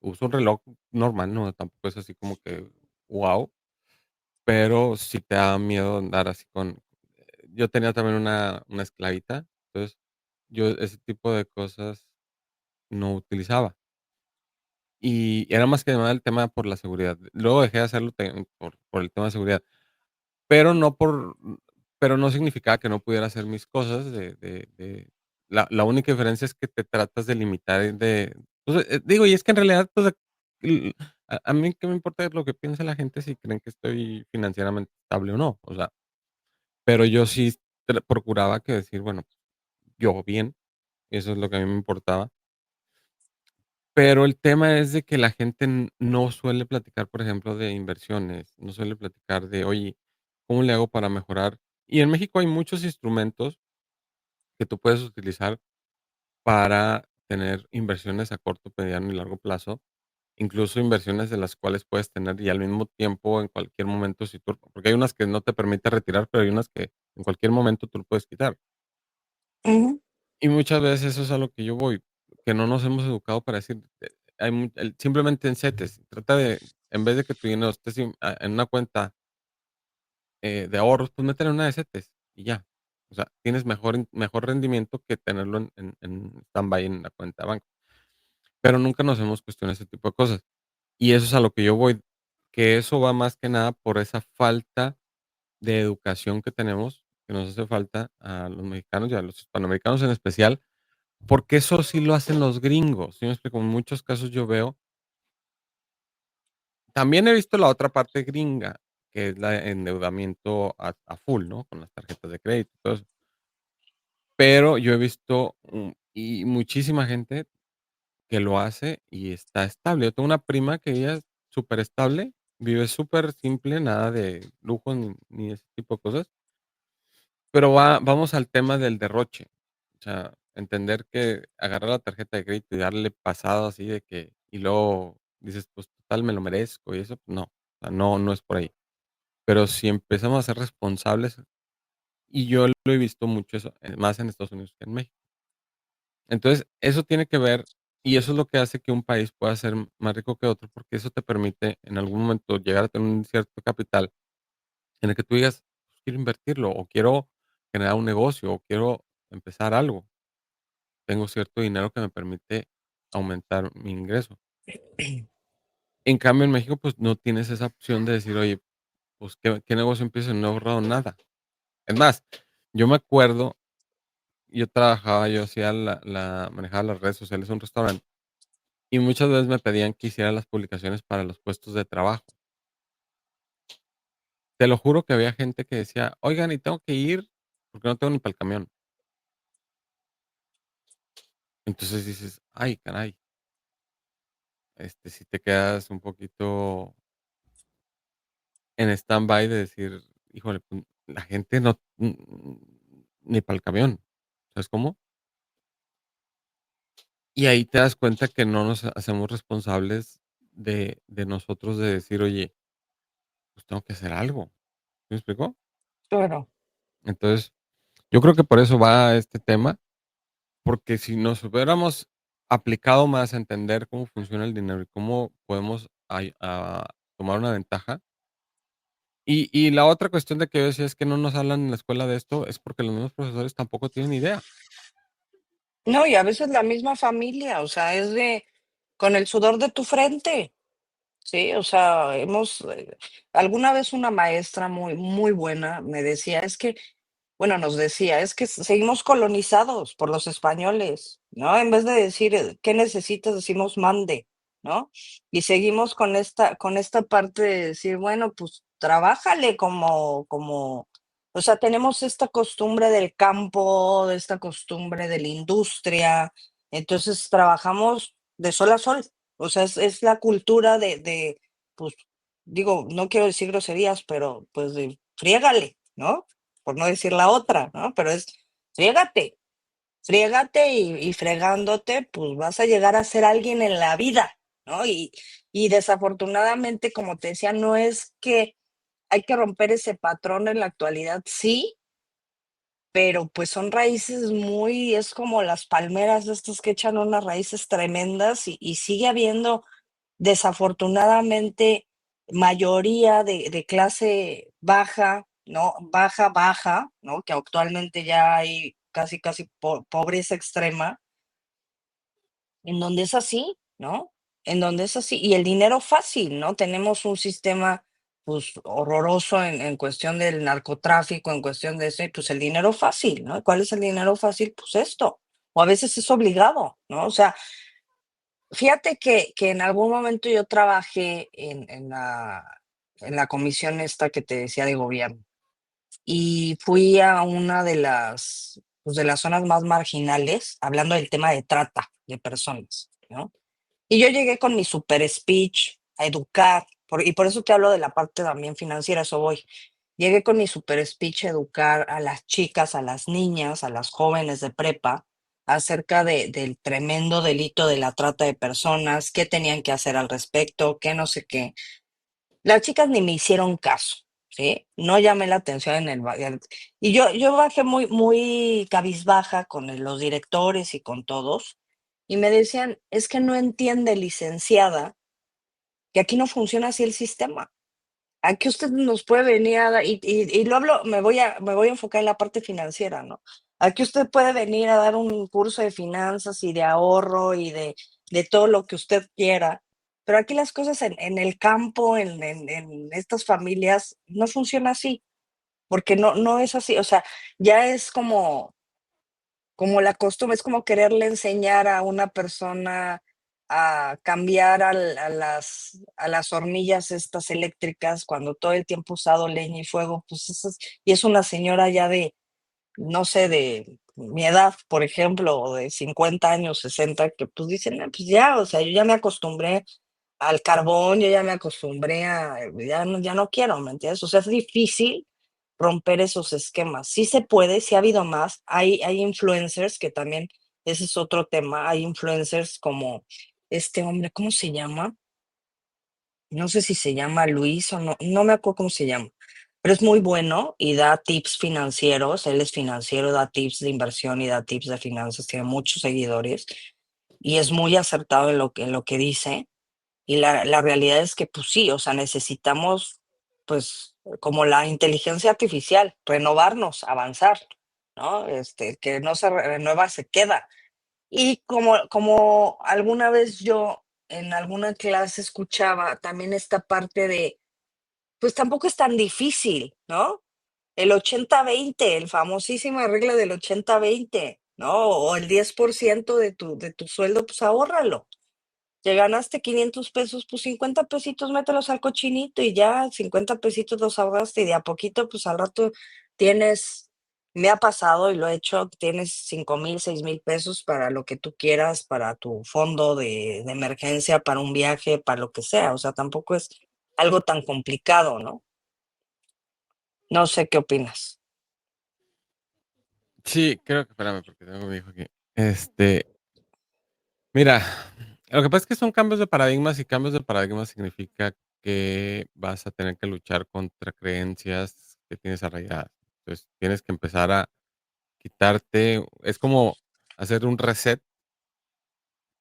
Uso un reloj normal, no, tampoco es así como que guau, pero sí te da miedo andar así con yo tenía también una esclavita, entonces, yo ese tipo de cosas no utilizaba. Y era más que nada el tema por la seguridad. Luego dejé de hacerlo por el tema de seguridad. Pero no significaba que no pudiera hacer mis cosas la única diferencia es que te tratas de limitar pues, digo, y es que en realidad, pues, a mí qué me importa lo que piense la gente si creen que estoy financieramente estable o no, o sea, pero yo sí procuraba que decir, bueno, yo bien, eso es lo que a mí me importaba. Pero el tema es de que la gente no suele platicar, por ejemplo, de inversiones, no suele platicar de, oye, ¿cómo le hago para mejorar? Y en México hay muchos instrumentos que tú puedes utilizar para tener inversiones a corto, mediano y largo plazo, incluso inversiones de las cuales puedes tener y al mismo tiempo en cualquier momento, si tú, porque hay unas que no te permite retirar, pero hay unas que en cualquier momento tú lo puedes quitar. Ujú. Y muchas veces eso es a lo que yo voy, que no nos hemos educado para decir, simplemente en CETES, trata de, en vez de que tu dinero esté en una cuenta de ahorros, pues mételo en una de CETES y ya. O sea, tienes mejor rendimiento que tenerlo en stand-by en la cuenta de banco. Pero nunca nos hemos cuestionado ese tipo de cosas. Y eso es a lo que yo voy, que eso va más que nada por esa falta de educación que tenemos, que nos hace falta a los mexicanos y a los hispanoamericanos en especial, porque eso sí lo hacen los gringos, ¿sí me explico? En muchos casos yo veo también he visto la otra parte gringa, que es la endeudamiento a full, ¿no? Con las tarjetas de crédito y todo eso. Pero yo he visto, y muchísima gente que lo hace y está estable. Yo tengo una prima que ella es súper estable, vive súper simple, nada de lujos ni ese tipo de cosas. Pero vamos al tema del derroche. O sea, entender que agarrar la tarjeta de crédito y darle pasado así de que y luego dices: "Pues total me lo merezco", y eso, pues no, o sea, no es por ahí. Pero si empezamos a ser responsables, y yo lo he visto mucho eso, más en Estados Unidos que en México. Entonces, eso tiene que ver, y eso es lo que hace que un país pueda ser más rico que otro, porque eso te permite en algún momento llegar a tener un cierto capital en el que tú digas: "Pues quiero invertirlo, o quiero generar un negocio, o quiero empezar algo". tengo cierto dinero que me permite aumentar mi ingreso. En cambio, en México, pues, no tienes esa opción de decir: "Oye, pues, ¿qué negocio empiezo? No he ahorrado nada". Es más, yo me acuerdo, yo hacía manejaba las redes sociales de un restaurante, y muchas veces me pedían que hiciera las publicaciones para los puestos de trabajo. Te lo juro que había gente que decía: "Oigan, y tengo que ir porque no tengo ni para el camión". Entonces dices: "Ay, caray", si te quedas un poquito en stand-by de decir: "Híjole, pues, la gente no, ni para el camión", ¿sabes cómo? Y ahí te das cuenta que no nos hacemos responsables de nosotros, de decir: "Oye, pues tengo que hacer algo", ¿sí me explicó? Claro. Entonces, yo creo que por eso va este tema, porque si nos hubiéramos aplicado más a entender cómo funciona el dinero y cómo podemos tomar una ventaja. Y la otra cuestión de que yo decía es que no nos hablan en la escuela de esto, es porque los mismos profesores tampoco tienen idea. No, y a veces la misma familia, o sea, es de con el sudor de tu frente. Sí, o sea, alguna vez una maestra muy buena me decía, es que, bueno, nos decía, es que seguimos colonizados por los españoles, ¿no? En vez de decir, ¿qué necesitas? Decimos mande, ¿no? Y seguimos con esta parte de decir, bueno, pues trabájale o sea, tenemos esta costumbre del campo, de esta costumbre de la industria, entonces trabajamos de sol a sol. O sea, es la cultura pues, digo, no quiero decir groserías, pero pues de friégale, ¿no? Por no decir la otra, ¿no? Pero es friégate, friégate y fregándote, pues vas a llegar a ser alguien en la vida, ¿no? Y desafortunadamente, como te decía, no es que hay que romper ese patrón en la actualidad, sí, pero pues son raíces es como las palmeras de estas que echan unas raíces tremendas y sigue habiendo desafortunadamente mayoría de clase baja, ¿no? Baja, baja, ¿no? Que actualmente ya hay casi pobreza extrema, en donde es así, ¿no? En donde es así. Y el dinero fácil, ¿no? Tenemos un sistema, pues, horroroso en cuestión del narcotráfico, en cuestión de eso, y pues el dinero fácil, ¿no? ¿Cuál es el dinero fácil? Pues esto. O a veces es obligado, ¿no? O sea, fíjate que en algún momento yo trabajé en la comisión esta que te decía de gobierno y fui a una pues, de las zonas más marginales, hablando del tema de trata de personas, ¿no? Y yo llegué con mi super speech a educar, y por eso te hablo de la parte también financiera, eso voy. Llegué con mi super speech a educar a las chicas, a las niñas, a las jóvenes de prepa acerca del tremendo delito de la trata de personas, qué tenían que hacer al respecto, qué no sé qué. Las chicas ni me hicieron caso, ¿sí? No llamé la atención y yo bajé muy cabizbaja con los directores y con todos, y me decían: "Es que no entiende, licenciada, que aquí no funciona así el sistema. Aquí usted nos puede venir a dar", y lo hablo, me voy a enfocar en la parte financiera, ¿no? Aquí usted puede venir a dar un curso de finanzas y de ahorro y de todo lo que usted quiera, pero aquí las cosas en el campo, en estas familias, no funciona así, porque no es así, o sea, ya es como la costumbre, es como quererle enseñar a una persona a cambiar a las hornillas estas eléctricas cuando todo el tiempo ha usado leña y fuego, pues y es una señora ya de, no sé, de mi edad, por ejemplo, o de 50 años, 60, que pues dicen: "Ah, pues ya, o sea, yo ya me acostumbré al carbón, yo ya me acostumbré ya no quiero", ¿me entiendes? O sea, es difícil romper esos esquemas. Sí se puede, sí ha habido más. Hay influencers que también, ese es otro tema. Hay influencers como este hombre, ¿cómo se llama? No sé si se llama Luis o no me acuerdo cómo se llama, pero es muy bueno y da tips financieros. Él es financiero, da tips de inversión y da tips de finanzas, tiene muchos seguidores y es muy acertado en lo que dice. Y la realidad es que, pues sí, o sea, necesitamos, pues, como la inteligencia artificial, renovarnos, avanzar, ¿no? El que no se renueva se queda. Y como alguna vez yo en alguna clase escuchaba también esta parte de, pues tampoco es tan difícil, ¿no? El 80-20, el famosísima regla del 80-20, ¿no? O el 10% de tu sueldo, pues ahórralo. Te ganaste 500 pesos, pues 50 pesitos mételos al cochinito y ya 50 pesitos los ahorraste y de a poquito, pues al rato tienes, me ha pasado y lo he hecho, tienes 5,000, 6,000 pesos para lo que tú quieras, para tu fondo de emergencia, para un viaje, para lo que sea. O sea, tampoco es algo tan complicado, ¿no? No sé qué opinas. Sí, creo que espérame, porque tengo mi hijo aquí. Este, mira, lo que pasa es que son cambios de paradigmas, y cambios de paradigmas significa que vas a tener que luchar contra creencias que tienes arraigadas. Entonces, tienes que empezar a quitarte, es como hacer un reset,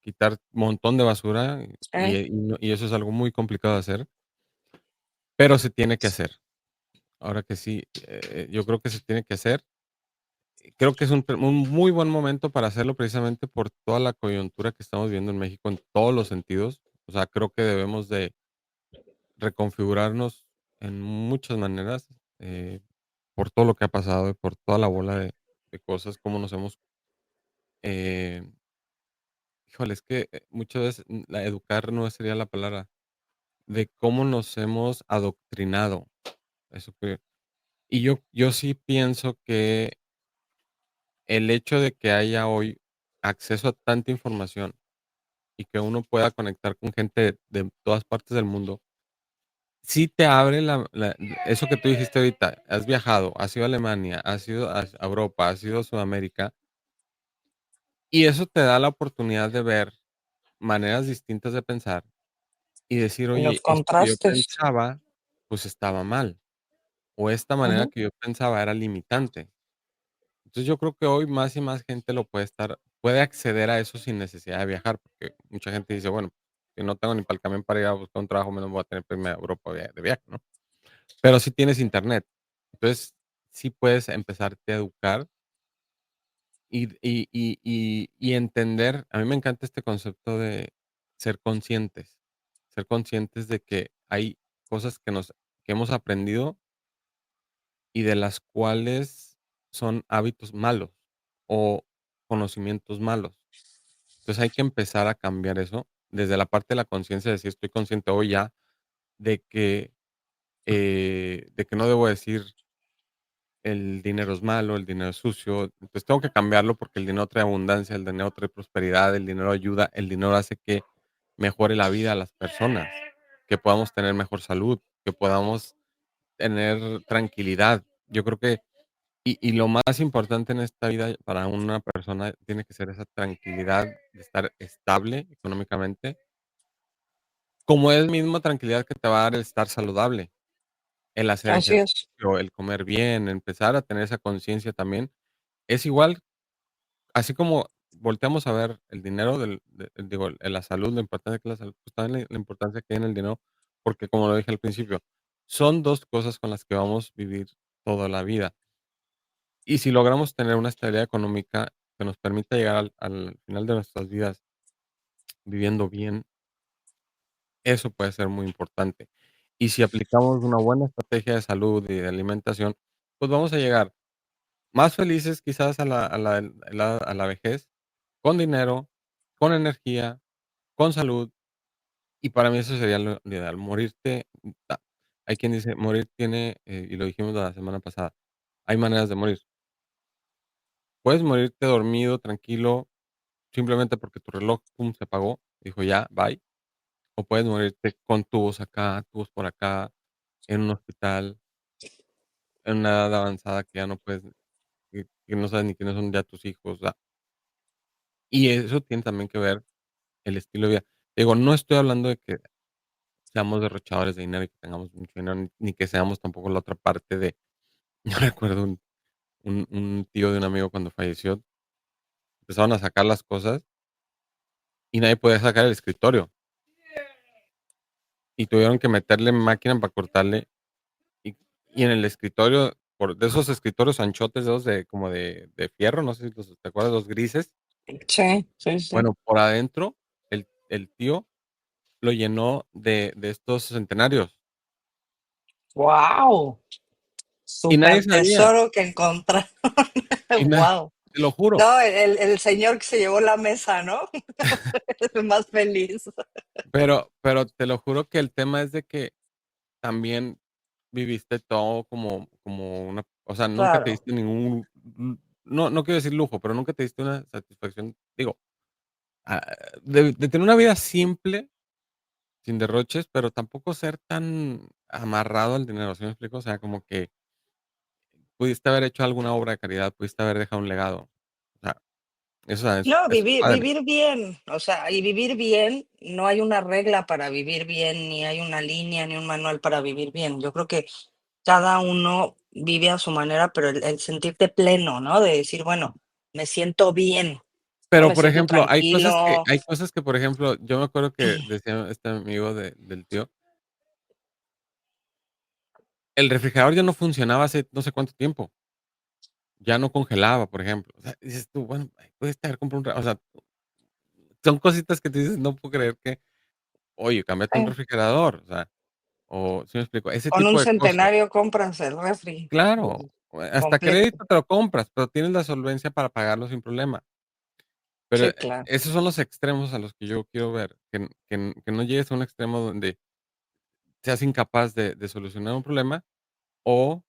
quitar un montón de basura, ¿Eh? y eso es algo muy complicado de hacer, pero se tiene que hacer. Ahora que sí, yo creo que se tiene que hacer. Creo que es un muy buen momento para hacerlo, precisamente por toda la coyuntura que estamos viviendo en México en todos los sentidos. O sea, creo que debemos de reconfigurarnos en muchas maneras, por todo lo que ha pasado y por toda la bola de cosas, cómo nos hemos, eh, híjole, es que, muchas veces, la educar no sería la palabra, de cómo nos hemos adoctrinado. Eso que y yo sí pienso que el hecho de que haya hoy acceso a tanta información y que uno pueda conectar con gente de todas partes del mundo, sí te abre eso que tú dijiste ahorita, has viajado, has ido a Alemania, has ido a Europa, has ido a Sudamérica, y eso te da la oportunidad de ver maneras distintas de pensar y decir: Los "Oye, esto que yo contrastes. pensaba, pues estaba mal, o esta manera Ujú. que yo pensaba era limitante". Entonces, yo creo que hoy más y más gente lo puede acceder a eso sin necesidad de viajar, porque mucha gente dice: "Bueno, si no tengo ni para el camión para ir a buscar un trabajo, menos voy a tener que irme a Europa de viaje", ¿no? Pero sí tienes Internet. Entonces, sí puedes empezarte a educar y entender. A mí me encanta este concepto de ser conscientes de que hay cosas que hemos aprendido y de las cuales son hábitos malos o conocimientos malos. Entonces, hay que empezar a cambiar eso desde la parte de la conciencia, decir: "Estoy consciente hoy ya de que no debo decir el dinero es malo, el dinero es sucio". Entonces, tengo que cambiarlo porque el dinero trae abundancia, el dinero trae prosperidad, el dinero ayuda, el dinero hace que mejore la vida a las personas, que podamos tener mejor salud, que podamos tener tranquilidad. Yo creo que lo más importante en esta vida para una persona tiene que ser esa tranquilidad de estar estable económicamente, como es misma tranquilidad que te va a dar el estar saludable, el hacer Así es. ejercicio, el comer bien, empezar a tener esa conciencia también. Es igual, así como volteamos a ver el dinero digo, la salud, la importancia que es la salud, pues también la importancia que hay en el dinero, porque como lo dije al principio, son 2 cosas con las que vamos a vivir toda la vida. Y si logramos tener una estabilidad económica que nos permita llegar al final de nuestras vidas viviendo bien, eso puede ser muy importante. Y si aplicamos una buena estrategia de salud y de alimentación, pues vamos a llegar más felices quizás a la vejez, con dinero, con energía, con salud, y para mí eso sería lo ideal. Morirte, hay quien dice: "Morir tiene", y lo dijimos la semana pasada, hay maneras de morir. Puedes morirte dormido, tranquilo, simplemente porque tu reloj, pum, se apagó, dijo: "Ya, bye", o puedes morirte con tubos acá, tubos por acá, en un hospital, en una edad avanzada que ya no puedes, que no sabes ni quiénes son ya tus hijos, o sea, y eso tiene también que ver el estilo de vida. Digo, no estoy hablando de que seamos derrochadores de dinero y que tengamos mucho dinero, ni que seamos tampoco la otra parte de yo recuerdo un tío de un amigo cuando falleció, empezaron a sacar las cosas y nadie podía sacar el escritorio, y tuvieron que meterle máquina para cortarle. Y y en el escritorio, de esos escritorios anchotes, de esos de como de fierro, no sé si te acuerdas, los grises, Sí, sí, sí. Bueno, por adentro, el tío lo llenó de estos centenarios, Guau, y nadie súper sabía, tesoro que encontraron. y na Guau. te lo juro. No, el señor que se llevó la mesa, ¿no? El más feliz. Pero te lo juro que el tema es de que también viviste todo como una, o sea, nunca te Claro. diste ningún no quiero decir lujo, pero nunca te diste una satisfacción, digo, ah, de tener una vida simple, sin derroches, pero tampoco ser tan amarrado al dinero, ¿sí me explico? O sea, como que pudiste haber hecho alguna obra de caridad, pudiste haber dejado un legado. O sea, No, eso es padre. vivir bien, o sea, y vivir bien, no hay una regla para vivir bien, ni hay una línea, ni un manual para vivir bien. Yo creo que cada uno vive a su manera, pero el sentirte pleno, ¿no? De decir, bueno, me siento bien, ¿no? Pero, Me por siento ejemplo, tranquilo. hay cosas que, por ejemplo, yo me acuerdo que decía este amigo del tío, el refrigerador ya no funcionaba hace no sé cuánto tiempo, ya no congelaba, por ejemplo. O sea, dices tú, bueno, ay, pudiste haber comprado un o sea, son cositas que tú dices, no puedo creer que, oye, cámbiate un Sí. refrigerador, o sea, o, ¿sí me explico? Ese Con un tipo de cosas. centenario compras el refri Claro, hasta completo. crédito te lo compras, pero tienes la solvencia para pagarlo sin problema. Pero, Sí, claro. esos son los extremos a los que yo quiero ver, que no llegues a un extremo donde seas incapaz de solucionar un problema, o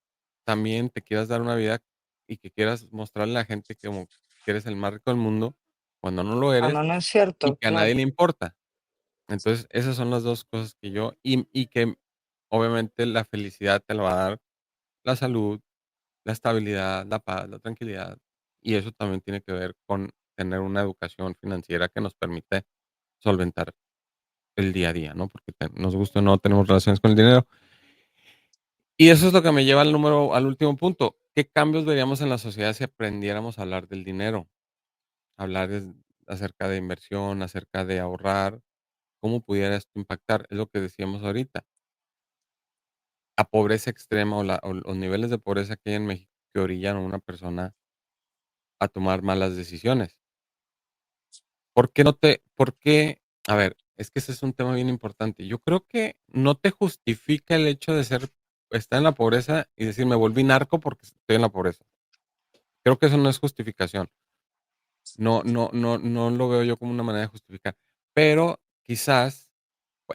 también te quieras dar una vida y que quieras mostrarle a la gente como que eres el más rico del mundo, cuando no lo Cuando eres no es y cierto, que a nadie claro. le importa. Entonces, esas son las 2 cosas que yo y que obviamente la felicidad te la va a dar la salud, la estabilidad, la paz, la tranquilidad, y eso también tiene que ver con tener una educación financiera que nos permite solventar el día a día, ¿no? Porque nos guste o no, tenemos relaciones con el dinero. Y eso es lo que me lleva al último punto. ¿Qué cambios veríamos en la sociedad si aprendiéramos a hablar del dinero? Hablar acerca de inversión, acerca de ahorrar, cómo pudiera esto impactar. Es lo que decíamos ahorita. La pobreza extrema o los niveles de pobreza que hay en México que orillan a una persona a tomar malas decisiones. ¿Por qué? A ver, es que ese es un tema bien importante. Yo creo que no te justifica el hecho de estar en la pobreza y decir: "Me volví narco porque estoy en la pobreza". Creo que eso no es justificación. No lo veo yo como una manera de justificar. Pero quizás,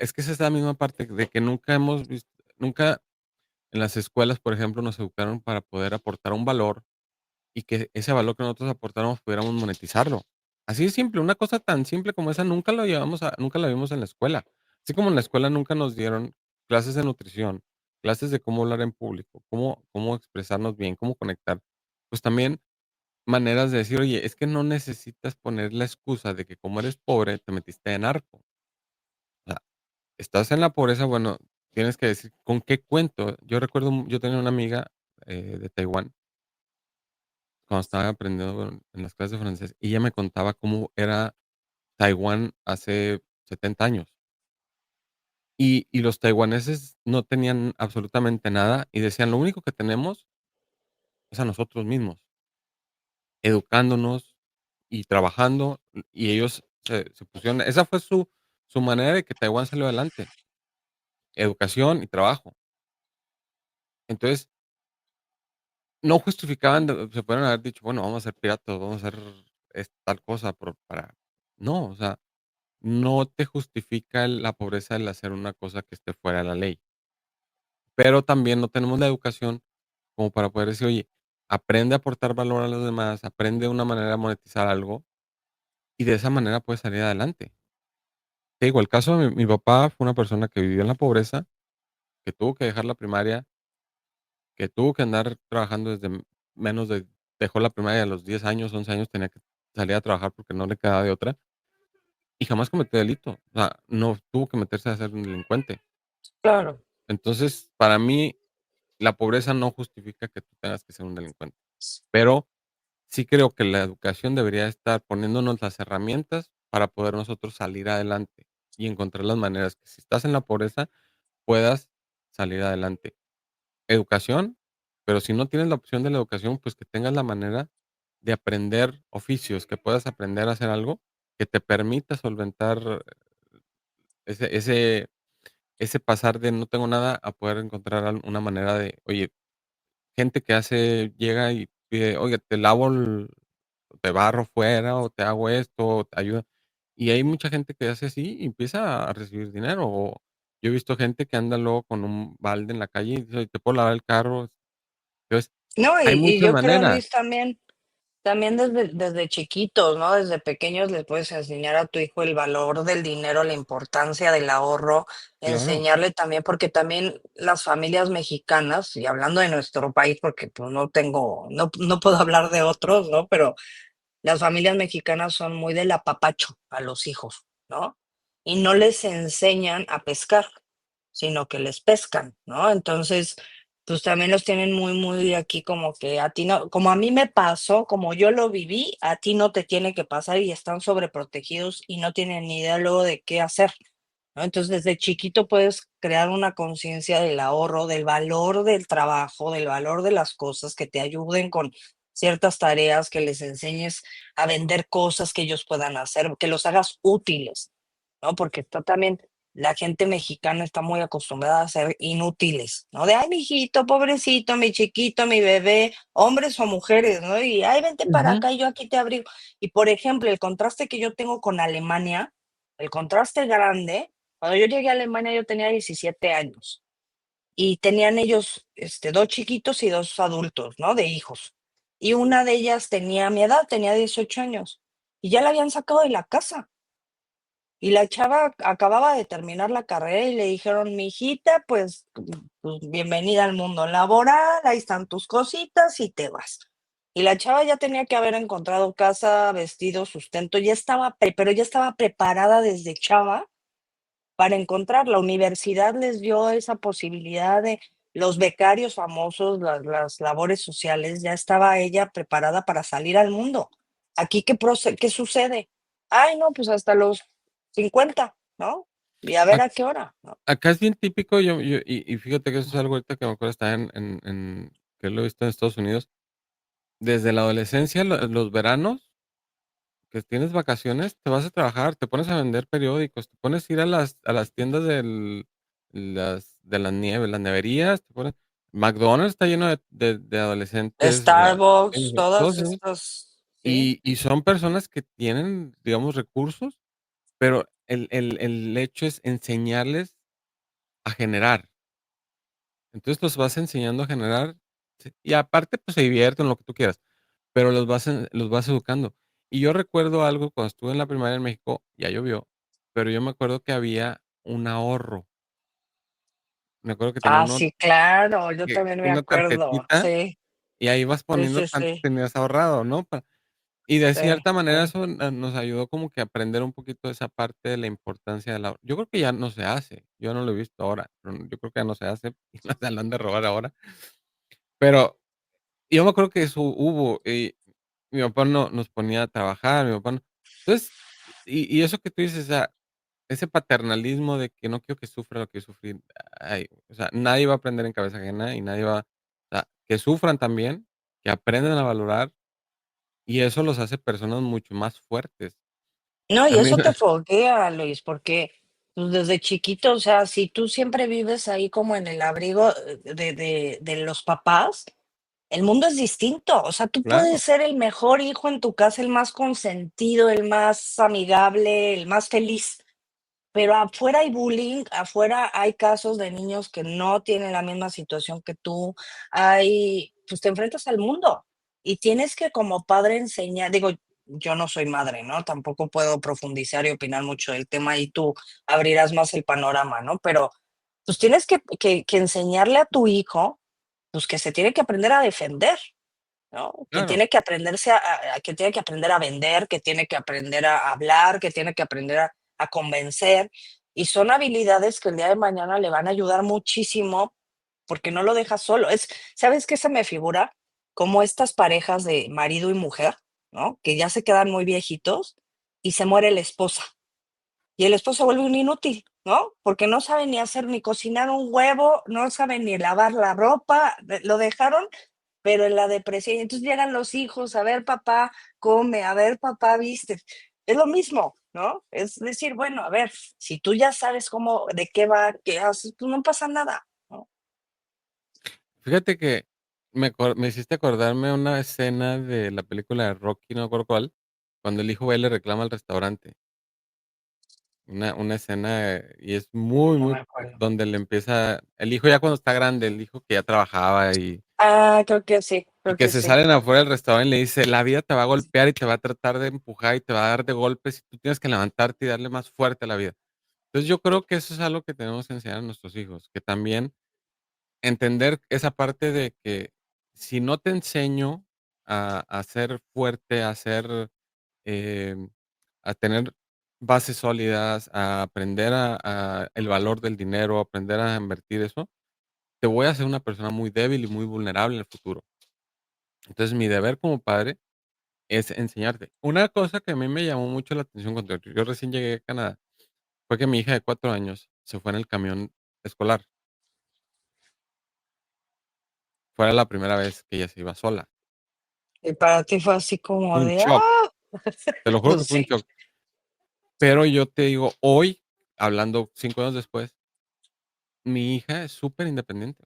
es que esa es la misma parte de que nunca en las escuelas, por ejemplo, nos educaron para poder aportar un valor y que ese valor que nosotros aportáramos pudiéramos monetizarlo. Así de simple, una cosa tan simple como esa nunca la vimos en la escuela. Así como en la escuela nunca nos dieron clases de nutrición, clases de cómo hablar en público, cómo expresarnos bien, cómo conectar. Pues también maneras de decir: "Oye, es que no necesitas poner la excusa de que como eres pobre te metiste de narco". O sea, estás en la pobreza, bueno, tienes que decir, ¿con qué cuento? Yo recuerdo, yo tenía una amiga, de Taiwán cuando estaba aprendiendo en las clases de francés, y ella me contaba cómo era Taiwán hace 70 años. Y los taiwaneses no tenían absolutamente nada, y decían: "Lo único que tenemos es a nosotros mismos, educándonos y trabajando", y ellos se pusieron esa fue su manera de que Taiwán salió adelante, educación y trabajo. Entonces, no justificaban, se pudieron haber dicho: "Bueno, vamos a ser piratas, vamos a hacer tal cosa para", no, o sea, no te justifica la pobreza el hacer una cosa que esté fuera de la ley. Pero también no tenemos la educación como para poder decir: "Oye, aprende a aportar valor a los demás, aprende una manera de monetizar algo, y de esa manera puedes salir adelante". Te digo, el caso de mi papá fue una persona que vivió en la pobreza, que tuvo que dejar la primaria, que tuvo que andar trabajando desde menos de dejó la primaria a los 10 años, 11 años, tenía que salir a trabajar porque no le quedaba de otra, y jamás cometió delito. O sea, no tuvo que meterse a ser un delincuente. Claro. Entonces, para mí, la pobreza no justifica que tú tengas que ser un delincuente, pero sí creo que la educación debería estar poniéndonos las herramientas para poder nosotros salir adelante y encontrar las maneras que si estás en la pobreza puedas salir adelante. Educación, pero si no tienes la opción de la educación, pues que tengas la manera de aprender oficios, que puedas aprender a hacer algo que te permita solventar ese pasar de no tengo nada a poder encontrar una manera de, oye, gente que llega y pide: "Oye, te lavo te barro fuera, o te hago esto, o te ayuda". Y hay mucha gente que hace así y empieza a recibir dinero. O yo he visto gente que anda luego con un balde en la calle y dice: "¿Te puedo lavar el carro?". Entonces, No, hay y muchas yo creo, maneras. Luis, también desde chiquitos, ¿no? Desde pequeños le puedes enseñar a tu hijo el valor del dinero, la importancia del ahorro, Claro, enseñarle también, porque también las familias mexicanas, y hablando de nuestro país, porque pues no puedo hablar de otros, ¿no? Pero las familias mexicanas son muy del apapacho a los hijos, ¿no? Y no les enseñan a pescar, sino que les pescan, ¿no? Entonces, pues también los tienen muy aquí como que a ti no, como a mí me pasó, como yo lo viví, a ti no te tiene que pasar y están sobreprotegidos y no tienen ni idea luego de qué hacer, ¿no? Entonces, desde chiquito puedes crear una conciencia del ahorro, del valor del trabajo, del valor de las cosas que te ayuden con ciertas tareas, que les enseñes a vender cosas que ellos puedan hacer, que los hagas útiles, ¿no? Porque está también la gente mexicana está muy acostumbrada a ser inútiles, ¿no? De, ay, mi hijito, pobrecito, mi chiquito, mi bebé, hombres o mujeres, ¿no? Y, ay, vente para ujú. acá y yo aquí te abrigo. Y, por ejemplo, el contraste que yo tengo con Alemania, el contraste grande, cuando yo llegué a Alemania yo tenía 17 años y tenían ellos, 2 chiquitos y 2 adultos, ¿no? De hijos. Y una de ellas tenía mi edad, tenía 18 años, y ya la habían sacado de la casa. Y la chava acababa de terminar la carrera y le dijeron: "Mijita, pues bienvenida al mundo laboral, ahí están tus cositas y te vas". Y la chava ya tenía que haber encontrado casa, vestido, sustento, pero ya estaba preparada desde chava para encontrar. La universidad les dio esa posibilidad de los becarios famosos, las labores sociales, ya estaba ella preparada para salir al mundo. Aquí, ¿qué sucede? Ay, no, pues hasta los 50, ¿no? Y a ver Ac a qué hora, ¿no? Acá es bien típico, y fíjate que eso es algo ahorita que me acuerdo está que lo he visto en Estados Unidos. Desde la adolescencia, los veranos que tienes vacaciones, te vas a trabajar, te pones a vender periódicos, te pones a ir a las tiendas de la nieve, las neverías, te pones McDonald's está lleno de adolescentes, Starbucks, pequeños, todas todos esos, estas, sí. y son personas que tienen, digamos, recursos, pero el hecho es enseñarles a generar. Entonces, los vas enseñando a generar, sí, y aparte, pues, se divierten, lo que tú quieras, pero los vas educando. Y yo recuerdo algo cuando estuve en la primaria en México, ya llovió, pero yo me acuerdo que había un ahorro. Me acuerdo que tenía Ah, uno sí, claro, yo que también me una acuerdo. tarjetita, Sí, y ahí vas sí, poniendo sí, cuánto sí, tenías ahorrado, ¿no? Y de sí, cierta manera sí. eso nos ayudó como que a aprender un poquito esa parte de la importancia del ahorro. Yo creo que ya no se hace, yo no lo he visto ahora, pero yo creo que ya no se hace, y no se lo han de robar ahora. Pero yo me acuerdo que eso hubo, y mi papá nos ponía a trabajar, mi papá no. Entonces, y eso que tú dices, o sea, ese paternalismo de que no quiero que sufra lo que yo sufrí, ay, o sea, nadie va a aprender en cabeza ajena y nadie va, o sea, que sufran también, que aprendan a valorar, y eso los hace personas mucho más fuertes. No, A y mí eso me te foguea, Luis, porque, pues, desde chiquito, o sea, si tú siempre vives ahí como en el abrigo, de los papás, el mundo es distinto. O sea, tú claro, puedes ser el mejor hijo en tu casa, el más consentido, el más amigable, el más feliz. Pero afuera hay bullying, afuera hay casos de niños que no tienen la misma situación que tú, pues te enfrentas al mundo y tienes que como padre enseñar, digo, yo no soy madre, ¿no? Tampoco puedo profundizar y opinar mucho del tema y tú abrirás más el panorama, ¿no? Pero pues tienes que enseñarle a tu hijo, pues que se tiene que aprender a defender, ¿no? Que claro, tiene que aprenderse que tiene que aprender a vender, que tiene que aprender a hablar, que tiene que aprender a convencer. Y son habilidades que el día de mañana le van a ayudar muchísimo porque no lo dejas solo. ¿Sabes qué se me figura? Como estas parejas de marido y mujer, ¿no? Que ya se quedan muy viejitos y se muere la esposa. Y el esposo se vuelve un inútil, ¿no? Porque no sabe ni hacer ni cocinar un huevo, no sabe ni lavar la ropa, lo dejaron pero en la depresión. Entonces llegan los hijos, a ver papá, come, a ver papá, viste. Es lo mismo, ¿no? Es decir, bueno, a ver, si tú ya sabes cómo, de qué va, qué haces, pues no pasa nada, ¿no? Fíjate que me hiciste acordarme una escena de la película de Rocky, no me acuerdo cuál, cuando el hijo va y le reclama al restaurante. Una escena, y es muy, No me muy acuerdo. donde le empieza el hijo ya cuando está grande, el hijo que ya trabajaba Ah, y creo que que se sí. salen afuera del restaurante y le dice: "La vida te va a golpear y te va a tratar de empujar y te va a dar de golpes, y tú tienes que levantarte y darle más fuerte a la vida". Entonces, yo creo que eso es algo que tenemos que enseñar a nuestros hijos, que también entender esa parte de que si no te enseño a ser fuerte, em, a tener bases sólidas, a aprender el valor del dinero, aprender a invertir eso, te voy a hacer una persona muy débil y muy vulnerable en el futuro. Entonces, mi deber como padre es enseñarte. Una cosa que a mí me llamó mucho la atención cuando yo recién llegué a Canadá, fue que mi hija de 4 años se fue en el camión escolar. Fue la primera vez que ella se iba sola. Y para ti fue así Fue como un de, shock, ah, te lo juro que pues fue un sí. shock. Pero yo te digo, hoy, hablando 5 años después, mi hija es superindependiente,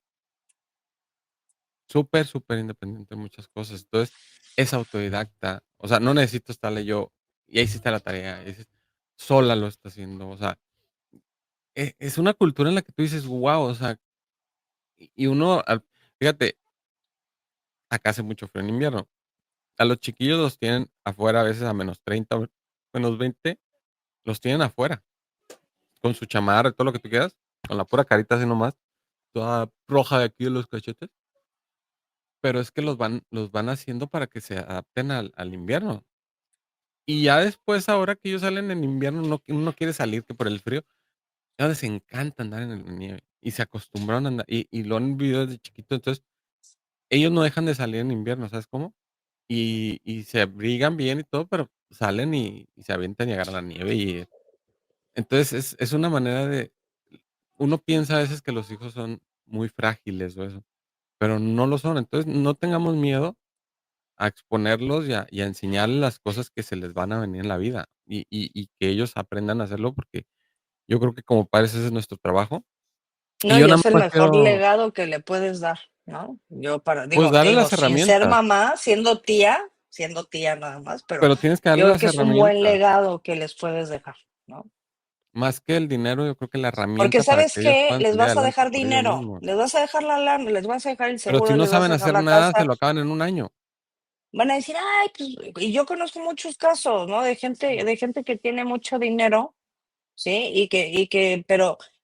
súper independiente en muchas cosas. Entonces, es autodidacta, o sea, no necesito estarle yo: "Ya hiciste la tarea", sola lo está haciendo, o sea, es una cultura en la que tú dices: "Guau", o sea, y uno, fíjate, acá hace mucho frío en invierno. A los chiquillos los tienen afuera a veces a -30, -20, los tienen afuera, con su chamarra y todo lo que tú quieras, con la pura carita así nomás, toda roja de aquí de los cachetes, pero es que los van haciendo para que se adapten al invierno. Y ya después, ahora que ellos salen en invierno, uno no quiere salir, que por el frío, ya les encanta andar en la nieve, y se acostumbraron a andar, y lo han vivido desde chiquito, entonces, ellos no dejan de salir en invierno, ¿sabes cómo? Y se abrigan bien y todo, pero salen y se avientan y agarran la nieve, entonces es una manera de uno piensa a veces que los hijos son muy frágiles o eso, pero no lo son. Entonces, no tengamos miedo a exponerlos y a enseñarles las cosas que se les van a venir en la vida, y que ellos aprendan a hacerlo, porque yo creo que como padres ese es nuestro trabajo. Y No, yo y nada es el más mejor quiero, legado que le puedes dar, ¿no? Yo pues, te darles digo, las sin ser herramientas, mamá, siendo tía nada más, pero pero tienes que yo darles creo las que es un buen herramientas. legado que les puedes dejar, ¿no? Más que el dinero, yo creo que la Porque herramienta para ¿sabes que ellos qué? puedan Les salir vas a adelante dejar por ellos dinero, mismos. les vas a dejar la lana, les vas a dejar el Pero si seguro, no les vas saben a dejar hacer la nada, se casa. lo acaban en un año. Van a decir: "Ay, pues", y yo conozco muchos casos, ¿no? De gente que tiene mucho dinero, ¿sí?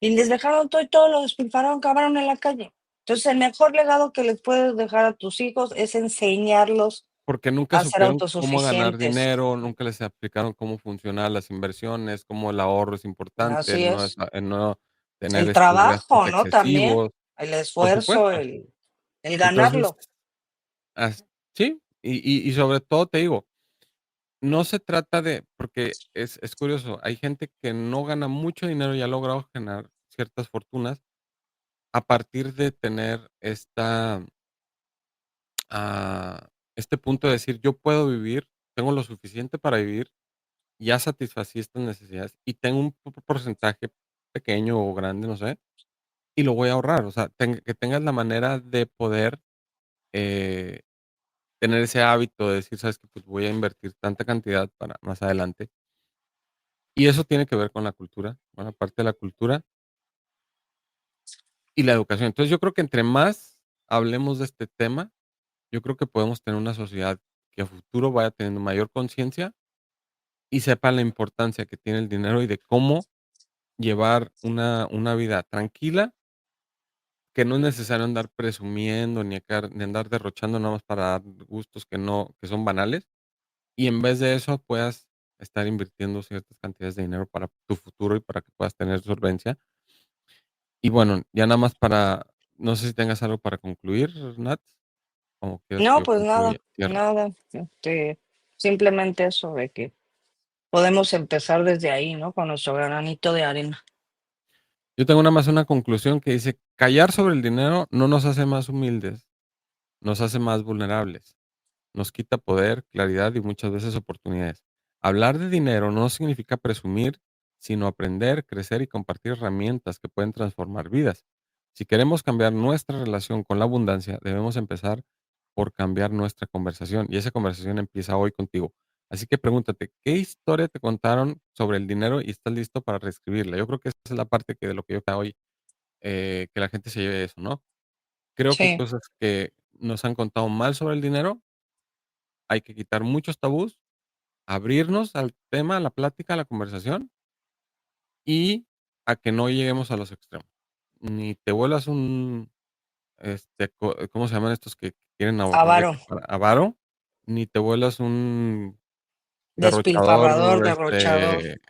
Y les dejaron todo y todo lo despilfarraron, acabaron en la calle. Entonces, el mejor legado que les puedes dejar a tus hijos es enseñarlos Porque nunca a ser supieron cómo ganar autosuficientes. dinero, nunca les explicaron cómo funcionan las inversiones, cómo el ahorro es importante, Así es. el no tener El estos gastos trabajo, ¿no? También, excesivos, el por esfuerzo, supuesto. el Entonces, ganarlo. sí, y sobre todo te digo, no se trata de porque es curioso, hay gente que no gana mucho dinero y ha logrado generar ciertas fortunas a partir de tener este punto de decir: "Yo puedo vivir, tengo lo suficiente para vivir, ya satisfací estas necesidades y tengo un porcentaje pequeño o grande, no sé, y lo voy a ahorrar". O sea, que tengas la manera de poder, eh, tener ese hábito de decir: "¿Sabes qué? Pues voy a invertir tanta cantidad para más adelante". Y eso tiene que ver con la cultura, buena parte de la cultura y la educación. Entonces, yo creo que entre más hablemos de este tema, yo creo que podemos tener una sociedad que a futuro vaya teniendo mayor conciencia y sepa la importancia que tiene el dinero y de cómo llevar una vida tranquila, que no es necesario andar presumiendo ni andar derrochando nada más para dar gustos que son banales, y en vez de eso puedas estar invirtiendo ciertas cantidades de dinero para tu futuro y para que puedas tener solvencia. Y bueno, ya nada más no sé si tengas algo para concluir, Nat, o quieres que No, yo pues concluya nada, cierre. nada, simplemente eso de que podemos empezar desde ahí, ¿no? Con nuestro granito de arena. Yo tengo nada más una conclusión que dice: "Callar sobre el dinero no nos hace más humildes, nos hace más vulnerables, nos quita poder, claridad y muchas veces oportunidades. Hablar de dinero no significa presumir, sino aprender, crecer y compartir herramientas que pueden transformar vidas. Si queremos cambiar nuestra relación con la abundancia, debemos empezar por cambiar nuestra conversación y esa conversación empieza hoy contigo. Así que pregúntate, ¿qué historia te contaron sobre el dinero y estás listo para reescribirla? Yo creo que esa es la parte que de lo que yo creo hoy, que la gente se lleve eso, ¿no? Creo que hay Sí, cosas que nos han contado mal sobre el dinero, hay que quitar muchos tabús, abrirnos al tema, a la plática, a la conversación y a que no lleguemos a los extremos. Ni te vuelas un, ¿cómo se llaman estos que quieren ahorrar de avaro, que para avaro? Ni te vuelas un despilfarrador, derrochador, derrochador,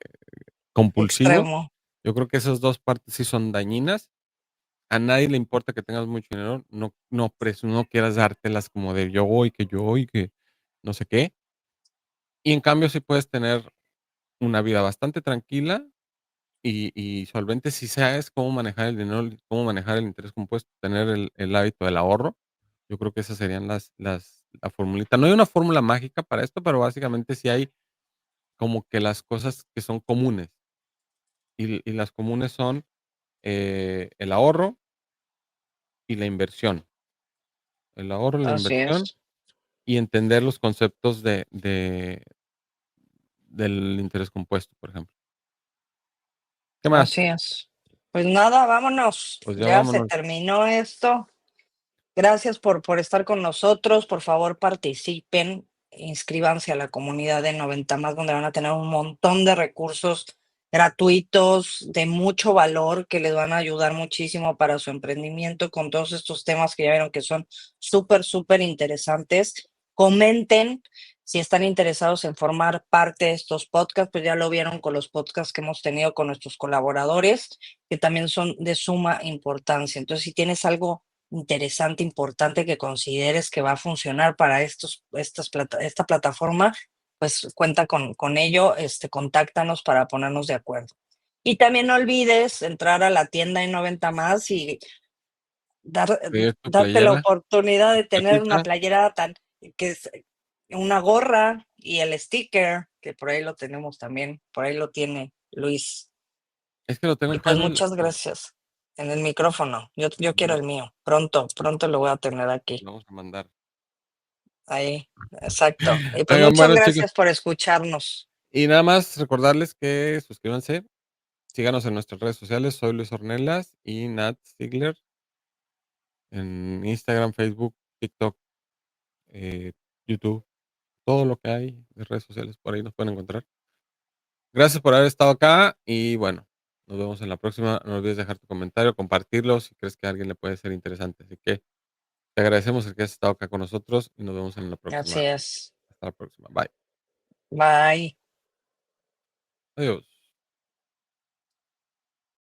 compulsivo. extremo. Yo creo que esas 2 partes sí son dañinas. A nadie le importa que tengas mucho dinero, no quieras dártelas como de yo y que no sé qué. Y en cambio, sí puedes tener una vida bastante tranquila y solvente si sabes cómo manejar el dinero, cómo manejar el interés compuesto, tener el hábito del ahorro. Yo creo que esas serían la formulita. No hay una fórmula mágica para esto, pero básicamente sí hay como que las cosas que son comunes, y las comunes son, el ahorro y la inversión. El ahorro, la Así inversión es, y entender los conceptos del interés compuesto, por ejemplo. ¿Qué más? así es. Pues nada, vámonos. Pues ya Ya se vámonos. terminó esto. Gracias por estar con nosotros. Por favor, participen, inscríbanse a la comunidad de 90 más, donde van a tener un montón de recursos gratuitos de mucho valor que les van a ayudar muchísimo para su emprendimiento con todos estos temas que ya vieron que son súper, súper interesantes. Comenten si están interesados en formar parte de estos podcasts, pues ya lo vieron con los podcasts que hemos tenido con nuestros colaboradores, que también son de suma importancia. Entonces, si tienes algo interesante, importante que consideres que va a funcionar para esta plataforma, pues cuenta con ello, contáctanos para ponernos de acuerdo. Y también no olvides entrar a la tienda en 90 más y Pedir tu darte la playera, oportunidad de tu tener una cachucha. playera que es una gorra y el sticker, que por ahí lo tenemos también, por ahí lo tiene Luis. Es que lo tengo Y acá pues en el muchas gracias. En el micrófono. Yo quiero lo el mío. Pronto, pronto lo voy a tener aquí. vamos a mandar. Ahí, exacto. Y pues Oigan, muchas bueno, chicos, gracias por escucharnos. y nada más recordarles que suscríbanse, síganos en nuestras redes sociales. Soy Luis Ornelas y Nat Ziegler en Instagram, Facebook, TikTok, eh, YouTube, todo lo que hay de redes sociales, por ahí nos pueden encontrar. Gracias por haber estado acá y bueno, nos vemos en la próxima. No olvides dejar tu comentario, compartirlo si crees que a alguien le puede ser interesante. Así que te agradecemos el que has estado acá con nosotros y nos vemos en la Así próxima. es. Hasta la próxima. Bye. Bye. Adiós.